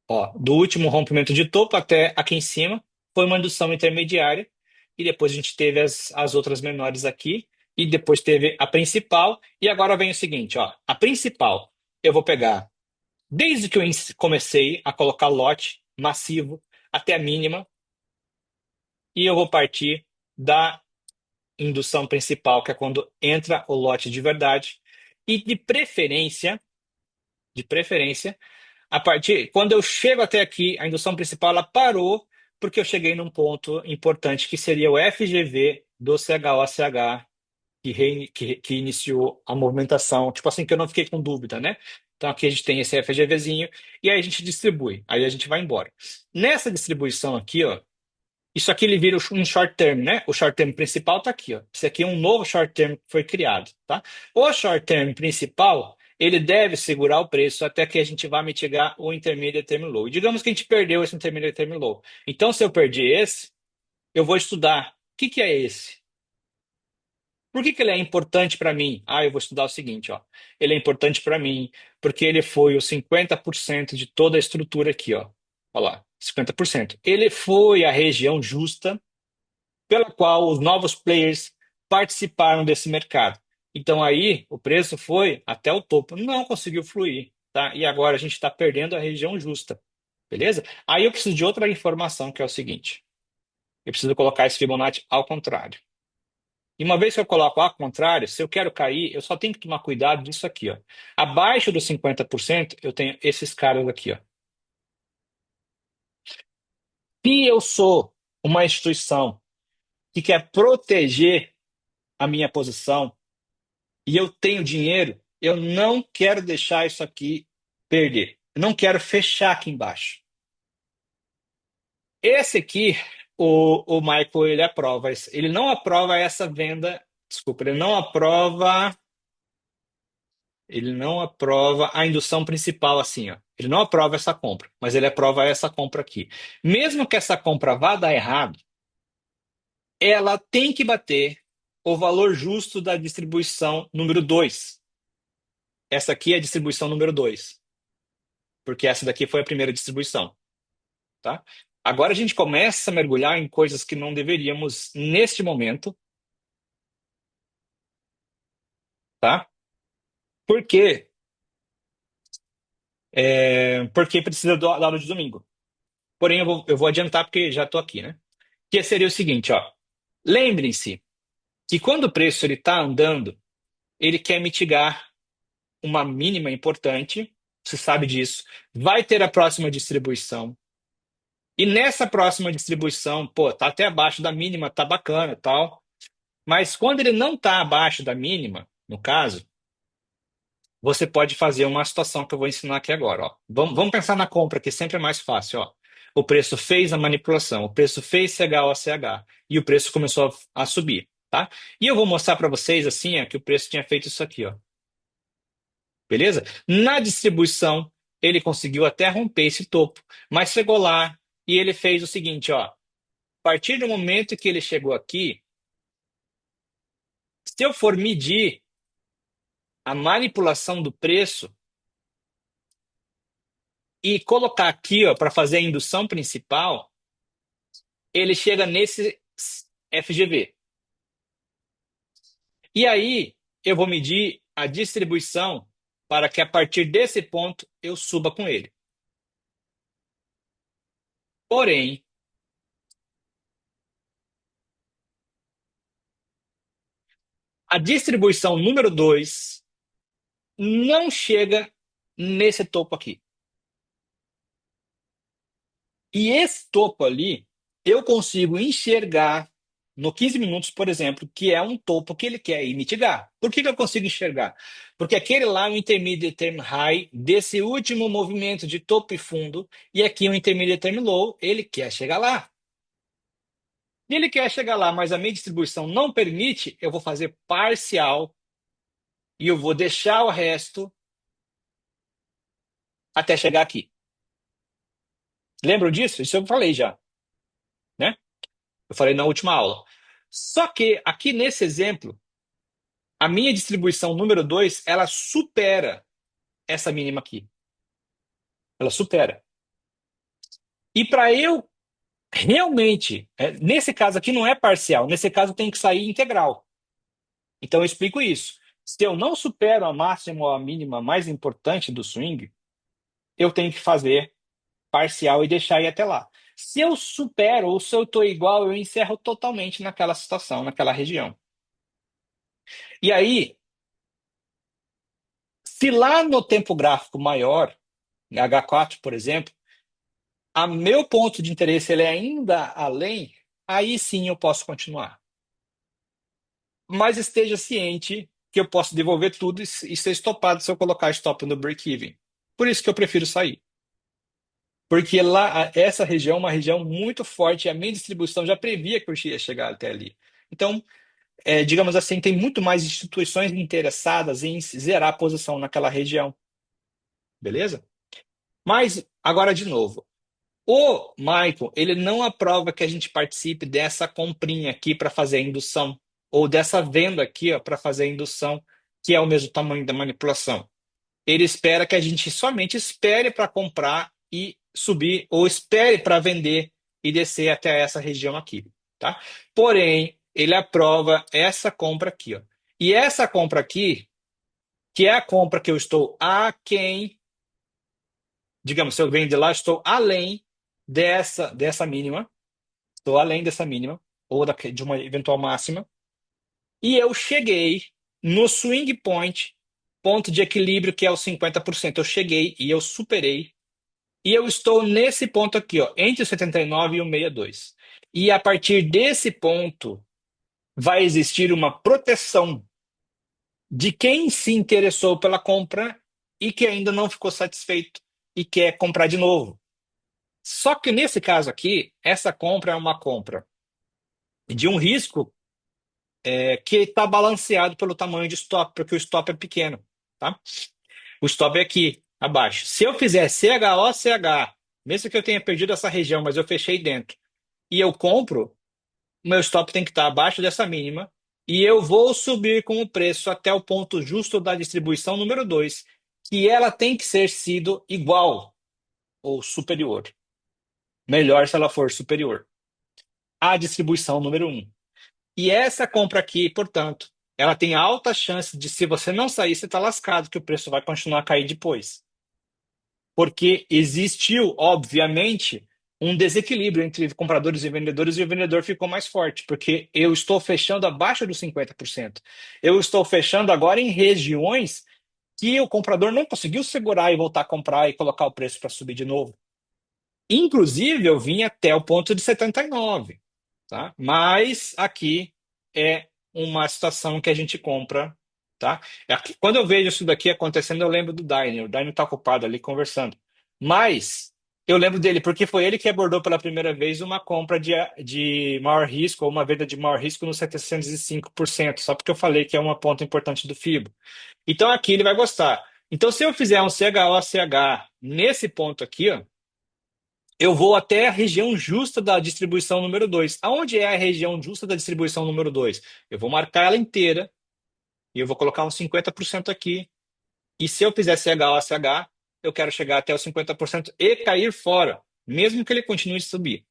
ó, do último rompimento de topo até aqui em cima, foi uma indução intermediária. E depois a gente teve as outras menores aqui. E depois teve a principal. E agora vem o seguinte, ó. A principal, eu vou pegar, desde que eu comecei a colocar lote massivo até a mínima. E eu vou partir da indução principal, que é quando entra o lote de verdade. E de preferência, a partir, quando eu chego até aqui, a indução principal ela parou porque eu cheguei num ponto importante que seria o FGV do CHOCH que iniciou a movimentação, tipo assim, que eu não fiquei com dúvida, né? Então aqui a gente tem esse FGVzinho e aí a gente distribui, aí a gente vai embora. Nessa distribuição aqui, ó, isso aqui ele vira um short term, né? O short term principal está aqui, ó. Esse aqui é um novo short term que foi criado, tá? O short term principal, ele deve segurar o preço até que a gente vá mitigar o intermediate term low. E digamos que a gente perdeu esse intermediate term low. Então, se eu perdi esse, eu vou estudar. O que que é esse? Por que que ele é importante para mim? Ah, eu vou estudar o seguinte, ó. Ele é importante para mim porque ele foi os 50% de toda a estrutura aqui, ó. Olha lá, 50%. Ele foi a região justa pela qual os novos players participaram desse mercado. Então aí o preço foi até o topo, não conseguiu fluir, tá? E agora a gente está perdendo a região justa, beleza? Aí eu preciso de outra informação que é o seguinte: eu preciso colocar esse Fibonacci ao contrário. E uma vez que eu coloco ao contrário, se eu quero cair, eu só tenho que tomar cuidado disso aqui, ó. Abaixo dos 50%, eu tenho esses caras aqui, ó. Se eu sou uma instituição que quer proteger a minha posição, e eu tenho dinheiro, eu não quero deixar isso aqui perder. Eu não quero fechar aqui embaixo. Esse aqui, o Michael, ele aprova. Ele não aprova essa venda. Desculpa, ele não aprova a indução principal assim, ó. Ele não aprova essa compra, mas ele aprova essa compra aqui. Mesmo que essa compra vá dar errado, ela tem que bater o valor justo da distribuição número 2. Essa aqui é a distribuição número 2, porque essa daqui foi a primeira distribuição, tá? Agora a gente começa a mergulhar em coisas que não deveríamos neste momento, tá? Por quê? Porque precisa da aula de domingo. Porém, eu vou adiantar porque já estou aqui, né? Que seria o seguinte, ó. Lembrem-se que quando o preço ele está andando, ele quer mitigar uma mínima importante, você sabe disso. Vai ter a próxima distribuição. E nessa próxima distribuição, pô, tá até abaixo da mínima, tá bacana, tal. Mas quando ele não está abaixo da mínima, no caso, você pode fazer uma situação que eu vou ensinar aqui agora. Ó. Vamos pensar na compra, que sempre é mais fácil. Ó. O preço fez a manipulação, o preço fez CHOCH e o preço começou a subir. Tá? E eu vou mostrar para vocês assim, ó, que o preço tinha feito isso aqui. Ó. Beleza? Na distribuição, ele conseguiu até romper esse topo, mas chegou lá e ele fez o seguinte: ó, a partir do momento que ele chegou aqui, se eu for medir a manipulação do preço e colocar aqui, ó, para fazer a indução principal, ele chega nesse FGV. E aí eu vou medir a distribuição para que a partir desse ponto eu suba com ele. Porém, a distribuição número 2 não chega nesse topo aqui. E esse topo ali, eu consigo enxergar no 15 minutos, por exemplo, que é um topo que ele quer ir mitigar. Por que que eu consigo enxergar? Porque aquele lá é o intermediate term high desse último movimento de topo e fundo, e aqui é o intermediate term low, ele quer chegar lá. E ele quer chegar lá, mas a minha distribuição não permite, eu vou fazer parcial e eu vou deixar o resto até chegar aqui. Lembram disso? Isso eu falei já, né? Eu falei na última aula. Só que aqui nesse exemplo, A minha distribuição número 2, ela supera essa mínima aqui. Ela supera. E para eu realmente, nesse caso aqui não é parcial, nesse caso tem que sair integral. Então eu explico isso. Se eu não supero a máxima ou a mínima mais importante do swing, eu tenho que fazer parcial e deixar ir até lá. Se eu supero ou se eu estou igual, eu encerro totalmente naquela situação, naquela região. E aí, se lá no tempo gráfico maior, H4, por exemplo, a meu ponto de interesse ele é ainda além, aí sim eu posso continuar. Mas esteja ciente que eu posso devolver tudo e ser estopado se eu colocar stop no break-even. Por isso que eu prefiro sair. Porque lá, essa região é uma região muito forte e a minha distribuição já previa que eu ia chegar até ali. Então, digamos assim, tem muito mais instituições interessadas em zerar a posição naquela região. Beleza? Mas, agora de novo, o Michael, ele não aprova que a gente participe dessa comprinha aqui para fazer a indução, ou dessa venda aqui para fazer a indução, que é o mesmo tamanho da manipulação. Ele espera que a gente somente espere para comprar e subir, ou espere para vender e descer até essa região aqui, tá? Porém, ele aprova essa compra aqui, ó. E essa compra aqui, que é a compra que eu estou aquém, digamos, se eu venho de lá, estou além dessa mínima, estou além dessa mínima, ou de uma eventual máxima, e eu cheguei no swing point, ponto de equilíbrio, que é os 50%. Eu cheguei e eu superei. E eu estou nesse ponto aqui, ó, entre o 79 e o 62. E a partir desse ponto, vai existir uma proteção de quem se interessou pela compra e que ainda não ficou satisfeito e quer comprar de novo. Só que nesse caso aqui, essa compra é uma compra de um risco que está balanceado pelo tamanho de stop, porque o stop é pequeno, tá? O stop é aqui, abaixo. Se eu fizer CHO, mesmo que eu tenha perdido essa região, mas eu fechei dentro, e eu compro, o meu stop tem que estar abaixo dessa mínima, e eu vou subir com o preço até o ponto justo da distribuição número 2, que ela tem que ser sido igual ou superior. Melhor se ela for superior à distribuição número 1. E essa compra aqui, portanto, ela tem alta chance de, se você não sair, você está lascado, que o preço vai continuar a cair depois. Porque existiu, obviamente, um desequilíbrio entre compradores e vendedores e o vendedor ficou mais forte, porque eu estou fechando abaixo dos 50%. Eu estou fechando agora em regiões que o comprador não conseguiu segurar e voltar a comprar e colocar o preço para subir de novo. Inclusive, eu vim até o ponto de 79, tá? Mas aqui é uma situação que a gente compra, tá? Quando eu vejo isso daqui acontecendo, eu lembro do Diner. O Diner está ocupado ali conversando. Mas eu lembro dele porque foi ele que abordou pela primeira vez uma compra de maior risco ou uma venda de maior risco no 705%, só porque eu falei que é uma ponta importante do FIBO. Então aqui ele vai gostar. Então, se eu fizer um CHOCH nesse ponto aqui, ó, eu vou até a região justa da distribuição número 2. Aonde é a região justa da distribuição número 2? Eu vou marcar ela inteira e eu vou colocar uns 50% aqui. E se eu fizer CHOCH, eu quero chegar até os 50% e cair fora, mesmo que ele continue a subir,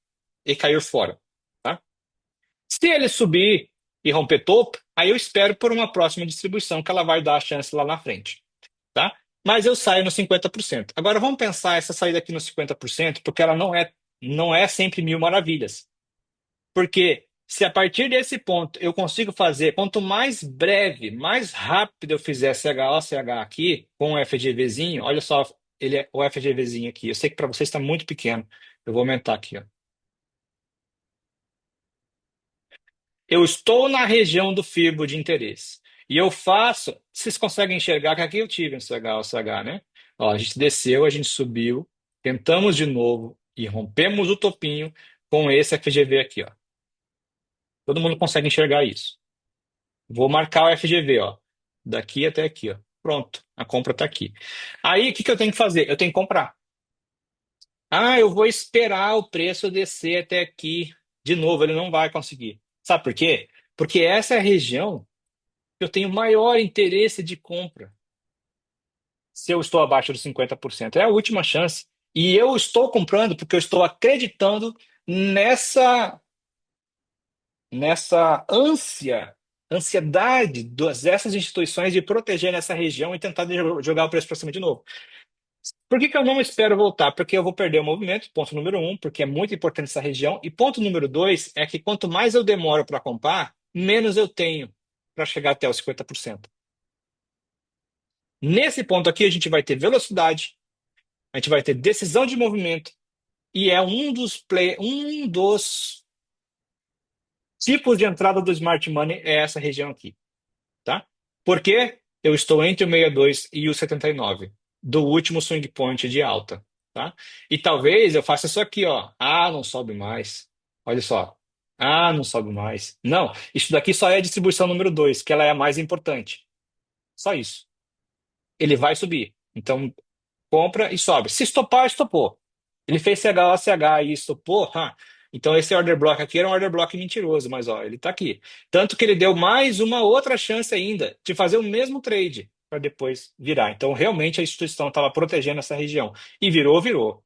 e cair fora, tá? Se ele subir e romper topo, aí eu espero por uma próxima distribuição que ela vai dar a chance lá na frente, tá? Mas eu saio no 50%. Agora vamos pensar essa saída aqui no 50%, porque ela não é sempre mil maravilhas. Porque se a partir desse ponto eu consigo fazer, quanto mais breve, mais rápido eu fizer CHO, aqui, com o FGVzinho, olha só, o FGVzinho aqui. Eu sei que para vocês está muito pequeno. Eu vou aumentar aqui, ó. Eu estou na região do fibro de interesse. E eu faço. Vocês conseguem enxergar que aqui eu tive um CHO, né? Ó, a gente desceu, a gente subiu, tentamos de novo e rompemos o topinho com esse FGV aqui, ó. Todo mundo consegue enxergar isso. Vou marcar o FGV, ó. Daqui até aqui, ó. Pronto, a compra está aqui. Aí, o que que eu tenho que fazer? Eu tenho que comprar. Ah, eu vou esperar o preço descer até aqui. De novo, ele não vai conseguir. Sabe por quê? Porque essa é a região eu tenho maior interesse de compra se eu estou abaixo dos 50%. É a última chance. E eu estou comprando porque eu estou acreditando nessa ansiedade dessas instituições de proteger nessa região e tentar jogar o preço para cima de novo. Por que que eu não espero voltar? Porque eu vou perder o movimento, ponto número um, porque é muito importante essa região. E ponto número dois é que quanto mais eu demoro para comprar, menos eu tenho para chegar até os 50%. Nesse ponto aqui, a gente vai ter velocidade, a gente vai ter decisão de movimento, e é um dos tipos de entrada do Smart Money é essa região aqui, tá? Porque eu estou entre o 62 e o 79 do último swing point de alta, tá? E talvez eu faça isso aqui, ó. Ah, não sobe mais. Olha só. Ah, não sobe mais. Não, isso daqui só é a distribuição número 2, que ela é a mais importante. Só isso. Ele vai subir. Então, compra e sobe. Se estopar, estopou. Ele fez CHO, CH e estopou. Então esse order block aqui era um order block mentiroso, mas ó, ele está aqui. Tanto que ele deu mais uma outra chance ainda de fazer o mesmo trade para depois virar. Então realmente a instituição estava protegendo essa região. E virou,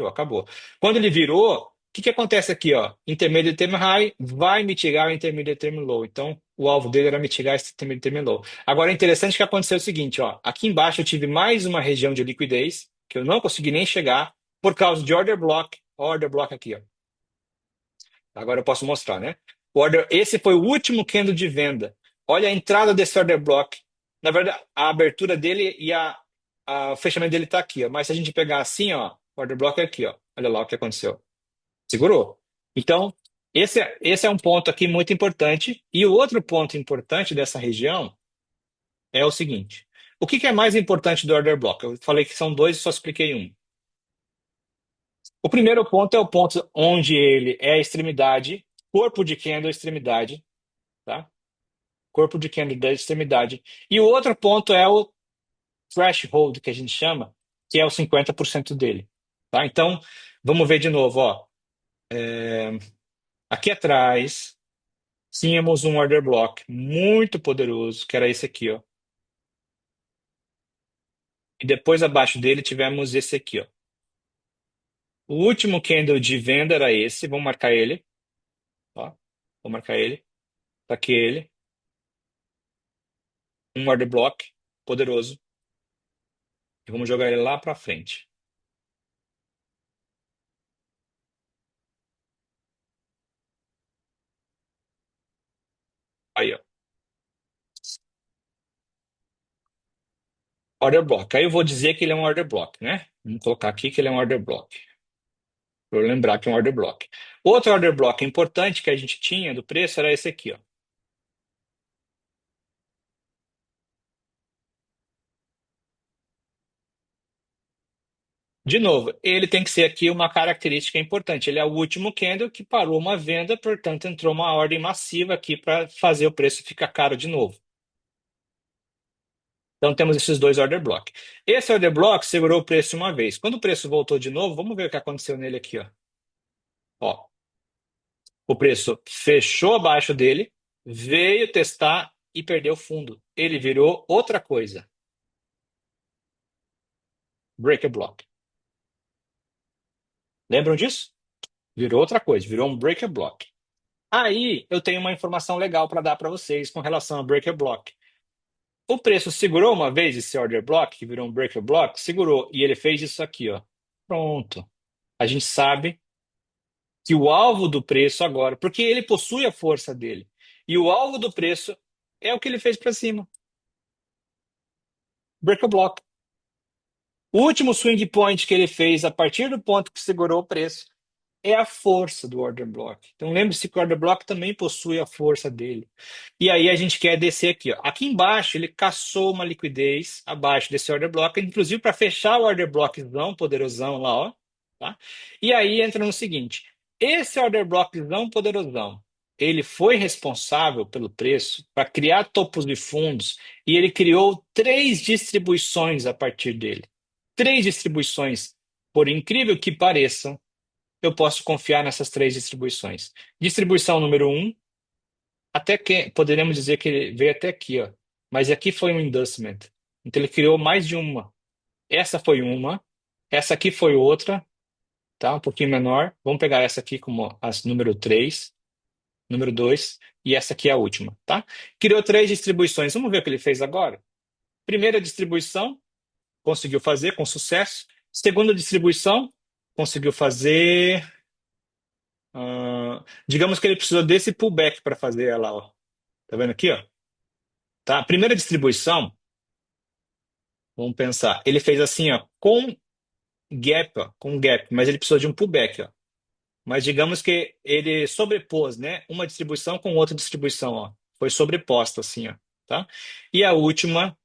acabou. Quando ele virou, o que que acontece aqui, ó? Intermediate term high vai mitigar o intermediate term low. Então o alvo dele era mitigar esse intermediate term low. Agora é interessante que aconteceu o seguinte, ó. Aqui embaixo eu tive mais uma região de liquidez que eu não consegui nem chegar por causa de order block aqui, ó. Agora eu posso mostrar, né? Esse foi o último candle de venda. Olha a entrada desse order block. Na verdade, a abertura dele e o fechamento dele está aqui, ó. Mas se a gente pegar assim, ó, o order block é aqui, ó. Olha lá o que aconteceu. Segurou. Então, esse é um ponto aqui muito importante. E o outro ponto importante dessa região é o seguinte: o que que é mais importante do order block? Eu falei que são dois e só expliquei um. O primeiro ponto é o ponto onde ele é a extremidade, corpo de candle, extremidade, tá? Corpo de candle da extremidade. E o outro ponto é o threshold, que a gente chama, que é os 50% dele, tá? Então, vamos ver de novo, ó. Aqui atrás, tínhamos um order block muito poderoso, que era esse aqui, ó. E depois abaixo dele tivemos esse aqui, ó. O último candle de venda era esse, vamos marcar ele, ó. Vou marcar ele. Tá aqui ele. Um order block poderoso. E vamos jogar ele lá para frente. Aí, ó. Order block. Aí eu vou dizer que ele é um order block, né? Vamos colocar aqui que ele é um order block. Para eu lembrar que é um order block. Outro order block importante que a gente tinha do preço era esse aqui, ó. De novo, ele tem que ser aqui uma característica importante. Ele é o último candle que parou uma venda, portanto, entrou uma ordem massiva aqui para fazer o preço ficar caro de novo. Então temos esses dois order block. Esse order block segurou o preço uma vez. Quando o preço voltou de novo, vamos ver o que aconteceu nele aqui, ó. Ó, o preço fechou abaixo dele, veio testar e perdeu fundo. Ele virou outra coisa. Break a block. Lembram disso? Virou outra coisa, virou um break a block. Aí eu tenho uma informação legal para dar para vocês com relação a break a block. O preço segurou uma vez esse order block, que virou um break a block, segurou, e ele fez isso aqui, ó. Pronto. A gente sabe que o alvo do preço agora, porque ele possui a força dele, e o alvo do preço é o que ele fez para cima. Break a block. O último swing point que ele fez a partir do ponto que segurou o preço é a força do order block. Então lembre-se que o order block também possui a força dele. E aí a gente quer descer aqui, ó. Aqui embaixo ele caçou uma liquidez abaixo desse order block, inclusive para fechar o order blockzão poderosão lá, ó, tá? E aí entra no seguinte, esse order blockzão poderosão, ele foi responsável pelo preço para criar topos de fundos e ele criou três distribuições a partir dele. Três distribuições, por incrível que pareçam, eu posso confiar nessas três distribuições. Distribuição número um, até que poderíamos dizer que ele veio até aqui, ó. mas aqui foi um inducement. Então ele criou mais de uma. Essa foi uma, essa aqui foi outra, tá? Um pouquinho menor. Vamos pegar essa aqui como as número 3, número 2 e essa aqui é a última, tá? Criou três distribuições. Vamos ver o que ele fez agora? Primeira distribuição, conseguiu fazer com sucesso. Segunda distribuição, conseguiu fazer. Digamos que ele precisou desse pullback para fazer ela, ó. Tá vendo aqui, ó? Tá? A primeira distribuição, vamos pensar, ele fez assim, ó, com gap, ó, com gap, mas ele precisou de um pullback, ó. Mas digamos que ele sobrepôs, né, uma distribuição com outra distribuição, ó. Foi sobreposta assim, ó, tá? E a última,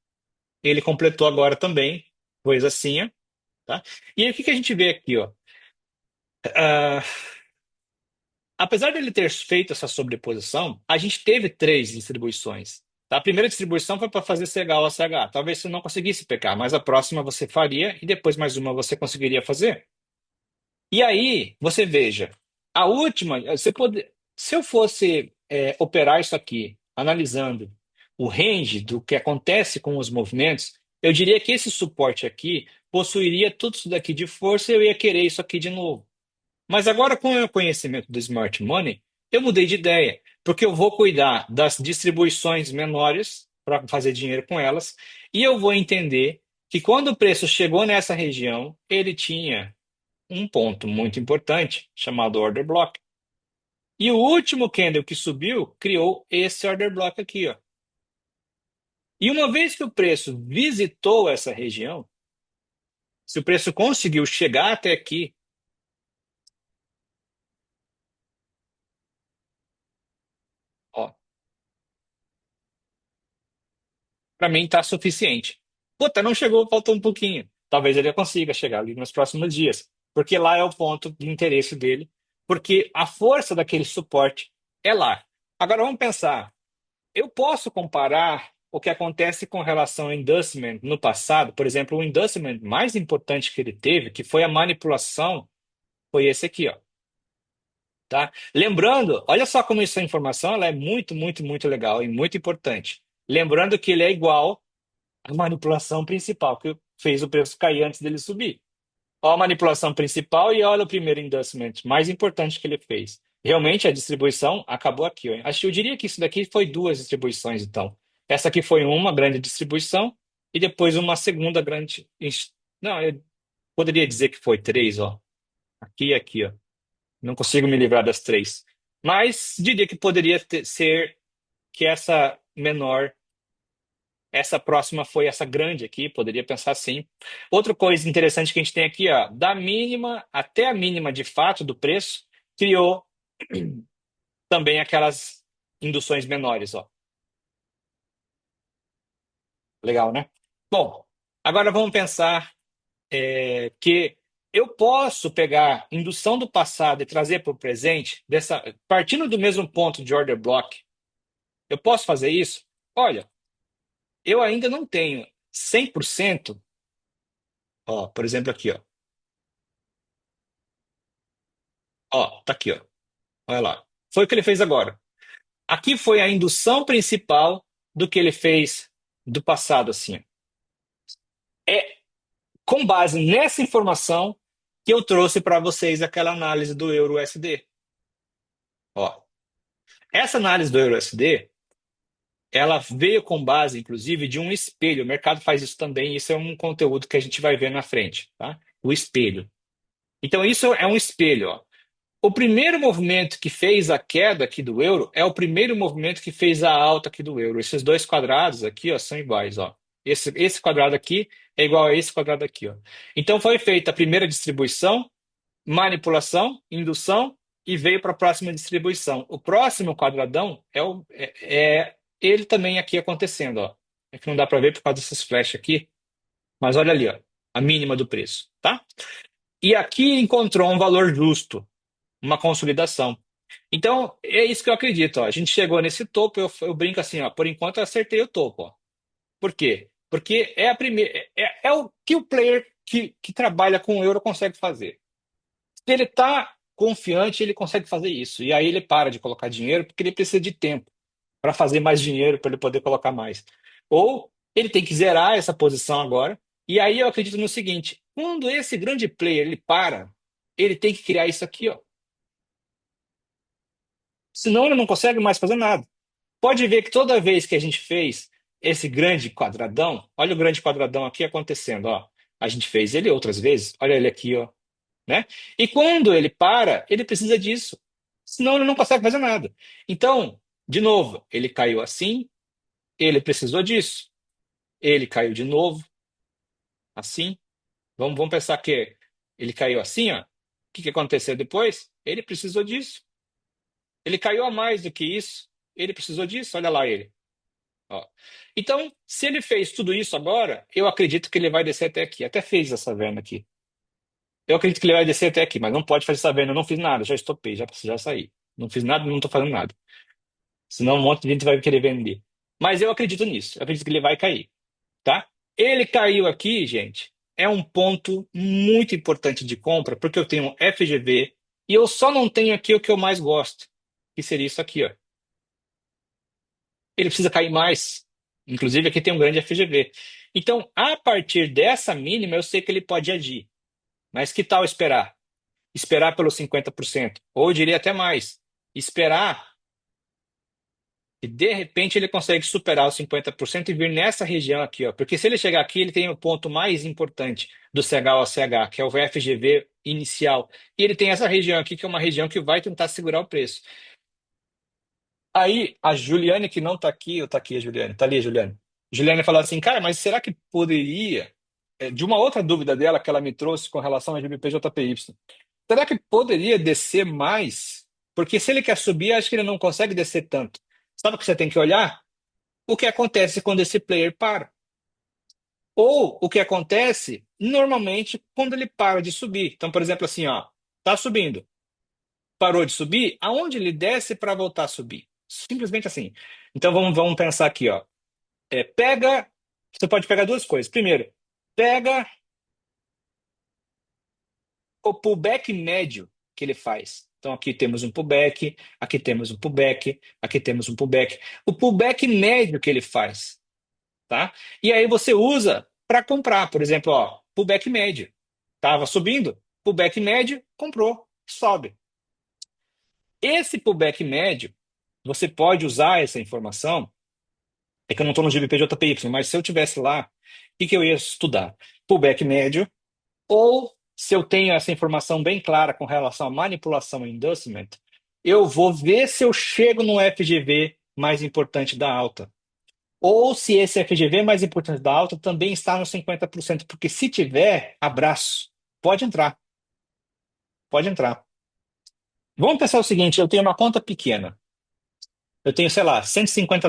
ele completou agora também, pois assim, ó, tá? E aí o que que a gente vê aqui, ó? Ah, apesar dele ter feito essa sobreposição, a gente teve três distribuições. Tá? A primeira distribuição foi para fazer CH ou CH. Talvez você não conseguisse pecar, mas a próxima você faria e depois mais uma você conseguiria fazer. E aí, você veja, a última, se eu fosse operar isso aqui, analisando o range do que acontece com os movimentos, eu diria que esse suporte aqui possuiria tudo isso daqui de força e eu ia querer isso aqui de novo. Mas agora, com o conhecimento do Smart Money, eu mudei de ideia, porque eu vou cuidar das distribuições menores para fazer dinheiro com elas, e eu vou entender que quando o preço chegou nessa região, ele tinha um ponto muito importante chamado order block. E o último candle que subiu criou esse order block aqui, ó. E uma vez que o preço visitou essa região, se o preço conseguiu chegar até aqui, ó, para mim está suficiente. Puta, não chegou, faltou um pouquinho. Talvez ele consiga chegar ali nos próximos dias, porque lá é o ponto de interesse dele, porque a força daquele suporte é lá. Agora vamos pensar, eu posso comparar o que acontece com relação ao inducement no passado, por exemplo, o inducement mais importante que ele teve, que foi a manipulação, foi esse aqui, ó. Tá? Lembrando, olha só como essa informação ela é muito, muito, muito legal e muito importante. Lembrando que ele é igual à manipulação principal, que fez o preço cair antes dele subir. Olha a manipulação principal e olha o primeiro inducement mais importante que ele fez. Realmente a distribuição acabou aqui. Ó. Acho que eu diria que isso daqui foi duas distribuições, então. Essa aqui foi uma grande distribuição e depois uma segunda grande. Não, eu poderia dizer que foi três, ó. Aqui e aqui, ó. Não consigo me livrar das três. Mas diria que poderia ser que essa menor, essa próxima foi essa grande aqui, poderia pensar assim. Outra coisa interessante que a gente tem aqui, ó, da mínima até a mínima de fato do preço, criou também aquelas induções menores, ó. Legal, né? Bom, agora vamos pensar que eu posso pegar indução do passado e trazer para o presente, partindo do mesmo ponto de order block. Eu posso fazer isso? Olha, eu ainda não tenho 100%, ó, por exemplo aqui, ó. Ó, tá aqui, ó. Olha lá. Foi o que ele fez agora. Aqui foi a indução principal do que ele fez do passado, assim. É com base nessa informação que eu trouxe para vocês aquela análise do Euro-USD. Ó, essa análise do Euro-USD, ela veio com base, inclusive, de um espelho. O mercado faz isso também, isso é um conteúdo que a gente vai ver na frente, tá? O espelho. Então, isso é um espelho, ó. O primeiro movimento que fez a queda aqui do euro é o primeiro movimento que fez a alta aqui do euro. Esses dois quadrados aqui, ó, são iguais, ó. Esse quadrado aqui é igual a esse quadrado aqui, ó. Então foi feita a primeira distribuição, manipulação, indução e veio para a próxima distribuição. O próximo quadradão é ele também aqui acontecendo, ó. É que não dá para ver por causa dessas flechas aqui, mas olha ali, ó, a mínima do preço, tá? E aqui encontrou um valor justo, uma consolidação. Então, é isso que eu acredito. Ó. A gente chegou nesse topo, eu brinco assim, ó, por enquanto eu acertei o topo. Ó. Por quê? Porque é a primeira, é o que o player que trabalha com o euro consegue fazer. Se ele está confiante, ele consegue fazer isso. E aí ele para de colocar dinheiro porque ele precisa de tempo para fazer mais dinheiro, para ele poder colocar mais. Ou ele tem que zerar essa posição agora. E aí eu acredito no seguinte: quando esse grande player ele para, ele tem que criar isso aqui, ó. Senão ele não consegue mais fazer nada. Pode ver que toda vez que a gente fez esse grande quadradão, olha o grande quadradão aqui acontecendo, ó. A gente fez ele outras vezes, olha ele aqui, ó, né? E quando ele para, ele precisa disso. Senão ele não consegue fazer nada. Então, de novo, ele caiu assim, ele precisou disso. Ele caiu de novo, assim. Vamos pensar que ele caiu assim, ó. O que que aconteceu depois? Ele precisou disso. Ele caiu a mais do que isso. Ele precisou disso. Olha lá ele. Ó. Então, se ele fez tudo isso agora, eu acredito que ele vai descer até aqui. Até fez essa venda aqui. Eu acredito que ele vai descer até aqui, mas não pode fazer essa venda. Eu não fiz nada, já estopei, já saí. Não fiz nada, não estou fazendo nada. Senão um monte de gente vai querer vender. Mas eu acredito nisso. Eu acredito que ele vai cair, tá? Ele caiu aqui, gente. É um ponto muito importante de compra, porque eu tenho FGV e eu só não tenho aqui o que eu mais gosto, que seria isso aqui, ó. Ele precisa cair mais. Inclusive, aqui tem um grande FGV. Então, a partir dessa mínima, eu sei que ele pode agir. Mas que tal esperar? Esperar pelos 50%. Ou eu diria até mais. Esperar que, de repente, ele consegue superar os 50% e vir nessa região aqui, ó. Porque se ele chegar aqui, ele tem o ponto mais importante do CH ao CH, que é o FGV inicial. E ele tem essa região aqui, que é uma região que vai tentar segurar o preço. Aí, a Juliane, que não está aqui, ou está aqui a Juliane? Está ali a Juliane. Juliane falou assim, cara, mas será que poderia, de uma outra dúvida dela que ela me trouxe com relação ao GBP-JPY, será que poderia descer mais? Porque se ele quer subir, acho que ele não consegue descer tanto. Sabe o que você tem que olhar? O que acontece quando esse player para. Ou o que acontece normalmente quando ele para de subir. Então, por exemplo, assim, ó, tá subindo, parou de subir, aonde ele desce para voltar a subir? Simplesmente assim. Então vamos pensar aqui, ó. Pega, você pode pegar duas coisas. Primeiro, pega o pullback médio que ele faz. Então aqui temos um pullback, aqui temos um pullback, aqui temos um pullback. O pullback médio que ele faz, tá? E aí você usa para comprar, por exemplo, ó, pullback médio. Tava subindo, pullback médio, comprou, sobe. Esse pullback médio, você pode usar essa informação. É que eu não estou no GBP/JPY, mas se eu tivesse lá, o que que eu ia estudar? Pullback médio, ou se eu tenho essa informação bem clara com relação à manipulação e inducement, eu vou ver se eu chego no FGV mais importante da alta. Ou se esse FGV mais importante da alta também está nos 50%, porque se tiver, abraço. Pode entrar, pode entrar. Vamos pensar o seguinte, eu tenho uma conta pequena. Eu tenho, sei lá, US$ 150.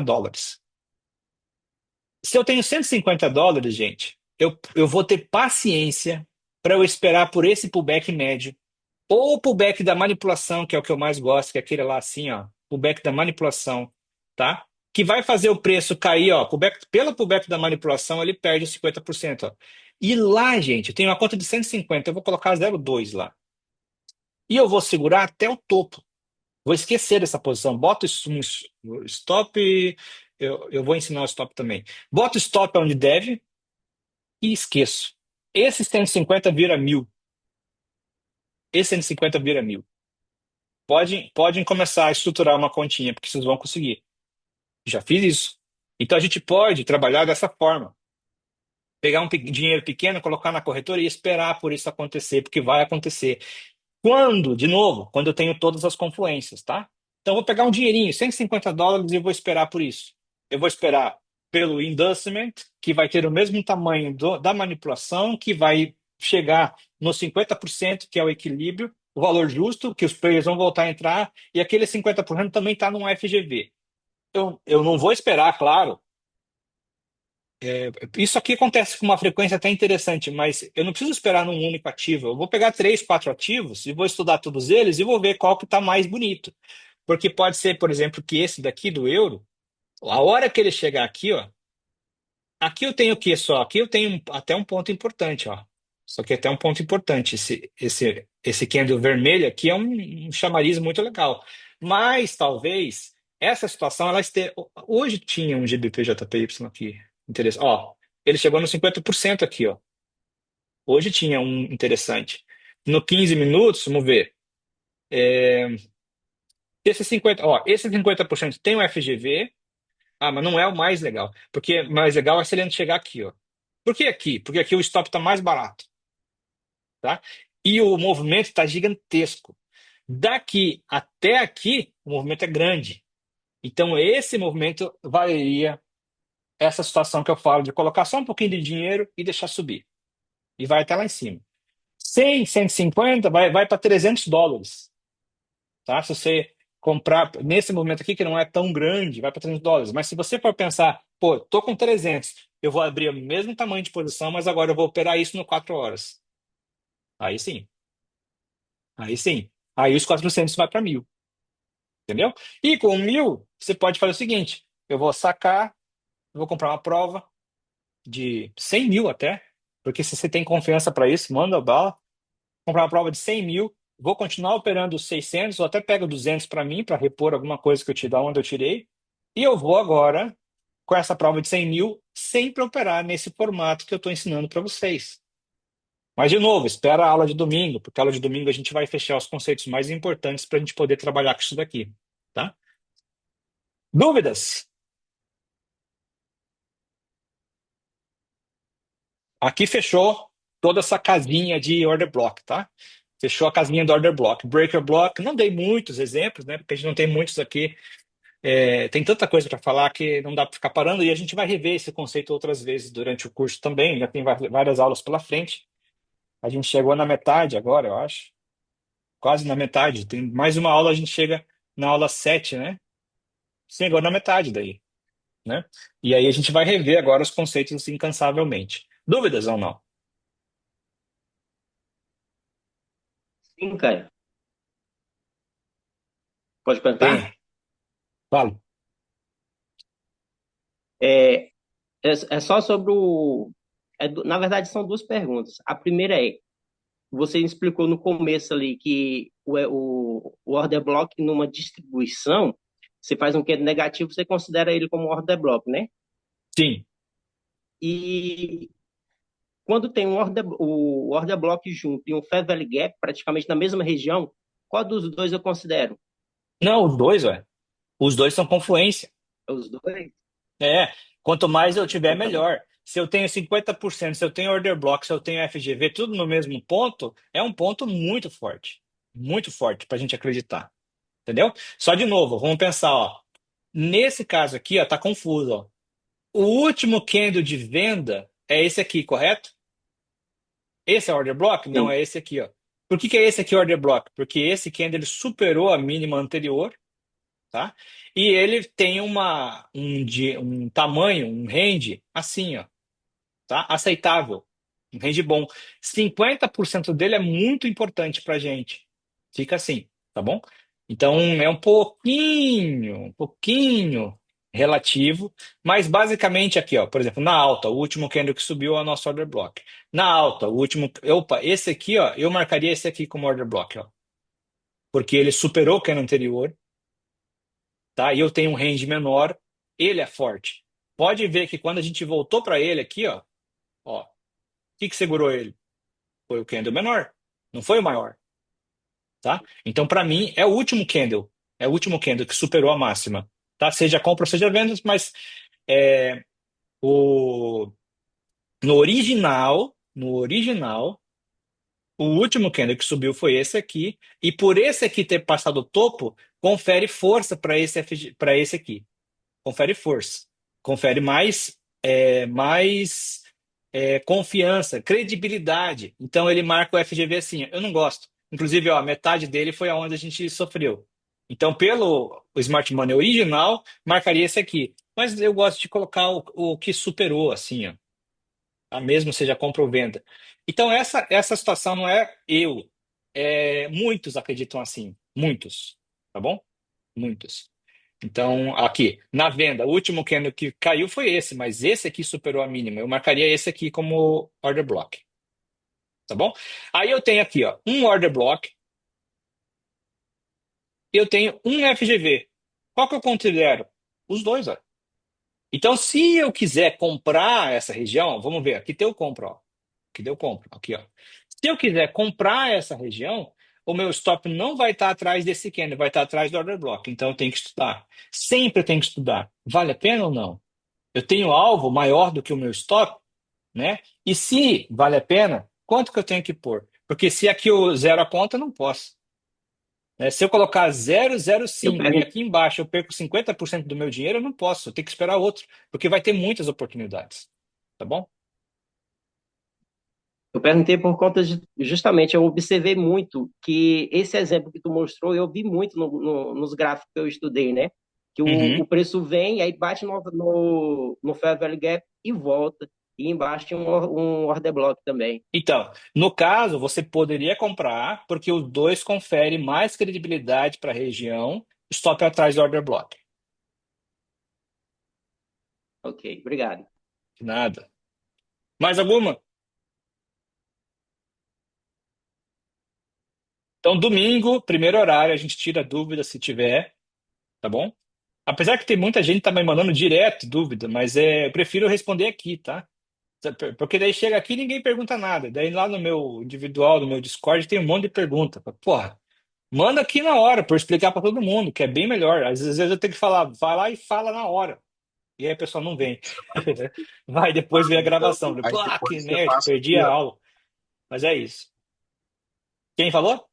Se eu tenho US$ 150, gente, eu vou ter paciência para eu esperar por esse pullback médio, ou o pullback da manipulação, que é o que eu mais gosto, que é aquele lá assim, ó, pullback da manipulação, tá? Que vai fazer o preço cair, ó, pelo pullback da manipulação, ele perde os 50%, ó. E lá, gente, eu tenho uma conta de 150, eu vou colocar 0,2 lá. E eu vou segurar até o topo. Vou esquecer dessa posição. Bota um stop. Eu vou ensinar o stop também. Bota o stop onde deve e esqueço. Esse 150 vira 1.000. Esse 150 vira 1.000. Podem começar a estruturar uma continha, porque vocês vão conseguir. Já fiz isso. Então a gente pode trabalhar dessa forma. Pegar um dinheiro pequeno, colocar na corretora e esperar por isso acontecer, porque vai acontecer. Quando, de novo, quando eu tenho todas as confluências, tá? Então, eu vou pegar um dinheirinho, US$ 150, e vou esperar por isso. Eu vou esperar pelo inducement, que vai ter o mesmo tamanho da manipulação, que vai chegar nos 50%, que é o equilíbrio, o valor justo, que os players vão voltar a entrar, e aquele 50% também está num FGV. Eu não vou esperar, claro. Isso aqui acontece com uma frequência até interessante, mas eu não preciso esperar num único ativo. Eu vou pegar três, quatro ativos e vou estudar todos eles e vou ver qual que está mais bonito. Porque pode ser, por exemplo, que esse daqui do euro, a hora que ele chegar aqui, ó, aqui eu tenho o quê só? Aqui eu tenho até um ponto importante, ó. Só que até um ponto importante. Esse candle vermelho aqui é um chamariz muito legal. Mas talvez essa situação ela esteja. Hoje tinha um GBP JPY aqui. Interessante. Ó, ele chegou no 50% aqui, ó. Hoje tinha um interessante. No 15 minutos, vamos ver. É, esse 50% tem o FGV. Ah, mas não é o mais legal. Porque o mais legal é se ele chegar aqui, ó. Por que aqui? Porque aqui o stop está mais barato, tá? E o movimento está gigantesco. Daqui até aqui, o movimento é grande. Então, esse movimento valeria essa situação que eu falo de colocar só um pouquinho de dinheiro e deixar subir. E vai até lá em cima. 100, 150, vai para US$ 300, tá? Se você comprar nesse movimento aqui, que não é tão grande, vai para US$ 300. Mas se você for pensar, pô, tô com 300, eu vou abrir o mesmo tamanho de posição, mas agora eu vou operar isso no 4 horas. Aí sim, aí sim. Aí os 400 vai para 1.000, entendeu? E com 1.000, você pode fazer o seguinte, eu vou sacar, eu vou comprar uma prova de 100.000 até, porque se você tem confiança para isso, manda bala, comprar uma prova de 100.000, vou continuar operando os 600, ou até pego 200 para mim, para repor alguma coisa que eu te dá onde eu tirei, e eu vou agora, com essa prova de 100.000, sempre operar nesse formato que eu estou ensinando para vocês. Mas, de novo, espera a aula de domingo, porque a aula de domingo a gente vai fechar os conceitos mais importantes para a gente poder trabalhar com isso daqui, tá? Dúvidas? Aqui fechou toda essa casinha de order block, tá? Fechou a casinha do order block. Breaker block, não dei muitos exemplos, né? Porque a gente não tem muitos aqui. Tem tanta coisa para falar que não dá para ficar parando e a gente vai rever esse conceito outras vezes durante o curso também. Já tem várias aulas pela frente. A gente chegou na metade agora, eu acho. Quase na metade. Tem mais uma aula, a gente chega na aula 7, né? Chegou na metade daí, né? E aí a gente vai rever agora os conceitos incansavelmente. Dúvidas ou não? Sim, Caio. Pode perguntar? Tem. Falo. É, é só sobre o. Na verdade, são duas perguntas. A primeira é: você explicou no começo ali que o order block numa distribuição, você faz um candle negativo, você considera ele como order block, né? Sim. E quando tem o order block junto e um fair value gap praticamente na mesma região, qual dos dois eu considero? Não, os dois, ué. Os dois são confluência. Os dois? É, quanto mais eu tiver, Então tá bom. melhor. Se eu tenho 50%, se eu tenho order block, se eu tenho FGV, tudo no mesmo ponto, é um ponto muito forte para a gente acreditar, entendeu? Só de novo, vamos pensar, ó. Nesse caso aqui, ó, tá confuso, ó. O último candle de venda é esse aqui, correto? Esse é o order block? Não, Sim. é esse aqui, ó. Por que que é esse aqui o order block? Porque esse candle ele superou a mínima anterior, tá? E ele tem um tamanho, um range assim, ó, tá? Aceitável, um range bom. 50% dele é muito importante para gente. Fica assim, tá bom? Então é um pouquinho relativo, mas basicamente aqui, ó, por exemplo, na alta, o último candle que subiu é o nosso order block. Na alta, o último, opa, esse aqui, ó, eu marcaria esse aqui como order block, ó, porque ele superou o candle anterior, tá? E eu tenho um range menor, ele é forte. Pode ver que quando a gente voltou para ele aqui, ó, o que que segurou ele? Foi o candle menor, não foi o maior, tá? Então, para mim, é o último candle que superou a máxima, tá? Seja compra, seja venda, mas é, o, no original, o último candle que subiu foi esse aqui, e por esse aqui ter passado o topo, confere força para esse aqui. Confere força, confere mais confiança, credibilidade. Então ele marca o FGV assim. Eu não gosto. Inclusive, ó, a metade dele foi aonde a gente sofreu. Então, pelo o Smart Money original, marcaria esse aqui. Mas eu gosto de colocar o que superou, assim, ó. A mesmo seja compra ou venda. Então, essa situação não é eu. Muitos acreditam assim. Muitos. Tá bom? Muitos. Então, aqui, na venda, o último candle que caiu foi esse, mas esse aqui superou a mínima. Eu marcaria esse aqui como order block, tá bom? Aí eu tenho aqui, ó, um order block, e eu tenho um FGV. Qual que eu considero? Os dois, ó. Então, se eu quiser comprar essa região, vamos ver, aqui tem o compro, ó. Aqui deu compro, aqui, ó. Se eu quiser comprar essa região, o meu stop não vai estar atrás desse candle, vai estar atrás do order block. Então, eu tenho que estudar. Sempre eu tenho que estudar. Vale a pena ou não? Eu tenho alvo maior do que o meu stop, né? E se vale a pena, quanto que eu tenho que pôr? Porque se aqui eu zero a conta, eu não posso. Né? Se eu colocar Eu 0,05 e perguntei, aqui embaixo eu perco 50% do meu dinheiro, eu não posso. Eu tenho que esperar outro, porque vai ter muitas oportunidades. Tá bom? eu perguntei por conta justamente, eu observei muito que esse exemplo que tu mostrou, eu vi muito nos gráficos que eu estudei, né? Que Uhum. o preço vem, aí bate no Fair Value Gap e volta. E embaixo tem um order block também. Então, no caso, você poderia comprar, porque os dois conferem mais credibilidade para a região, stop atrás do order block. Ok, obrigado. Nada. Mais alguma? Então, domingo, primeiro horário, a gente tira dúvida se tiver, tá bom? Apesar que tem muita gente que tá me mandando direto dúvida, mas eu prefiro responder aqui, tá? Porque daí chega aqui e ninguém pergunta nada. Daí lá no meu individual, no meu Discord, tem um monte de pergunta. Porra, manda aqui na hora para eu explicar para todo mundo, que é bem melhor. Às vezes eu tenho que falar, vai lá e fala na hora. E aí a pessoa não vem. Vai depois ver a gravação. Aí Pô, que depois você merda, passa perdi aqui, a ó. aula. Mas é isso. Quem falou?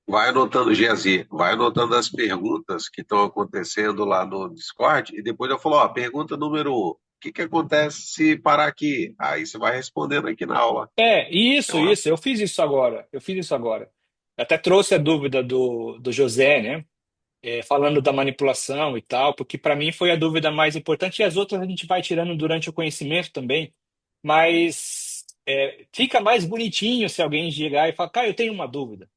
Vai anotando, Geazi, vai anotando as perguntas que estão acontecendo lá no Discord, e depois eu falo, ó, pergunta número 1, o que que acontece se parar aqui? Aí você vai respondendo aqui na aula. Isso, Então, isso. Eu fiz isso agora. Eu fiz isso agora. Eu até trouxe a dúvida do José, né? Falando da manipulação e tal, porque para mim foi a dúvida mais importante e as outras a gente vai tirando durante o conhecimento também. Mas fica mais bonitinho se alguém chegar e falar, cara, eu tenho uma dúvida,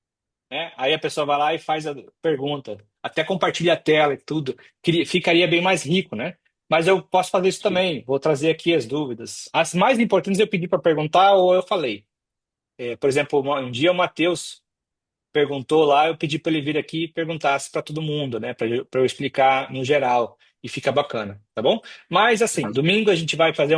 né? Aí a pessoa vai lá e faz a pergunta, até compartilha a tela e tudo, ficaria bem mais rico, né? Mas eu posso fazer isso também, vou trazer aqui as dúvidas. As mais importantes eu pedi para perguntar ou eu falei. Por exemplo, um dia o Matheus perguntou lá, eu pedi para ele vir aqui e perguntasse para todo mundo, né? Para eu explicar no geral e fica bacana, tá bom? Mas assim, domingo a gente vai fazer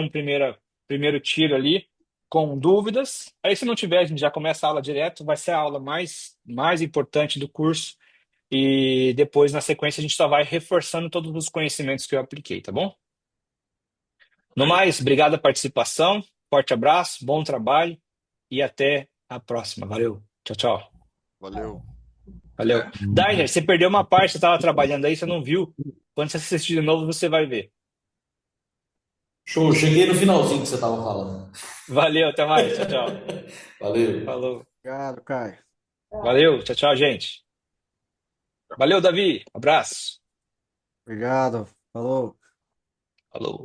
primeiro tiro ali com dúvidas. Aí se não tiver, a gente já começa a aula direto, vai ser a aula mais importante do curso. E depois, na sequência, a gente só vai reforçando todos os conhecimentos que eu apliquei, tá bom? No mais, obrigado a participação, forte abraço, bom trabalho e até a próxima. Valeu. Tchau, tchau. Valeu. Valeu. Dainer, você perdeu uma parte, você estava trabalhando aí, você não viu. Quando você assistir de novo, você vai ver. Show, cheguei no finalzinho que você tava falando. Valeu, até mais. Tchau, tchau. Valeu. Falou. Obrigado, Caio. Valeu, tchau, tchau, gente. Valeu, Davi. Abraço. Obrigado. Falou. Falou.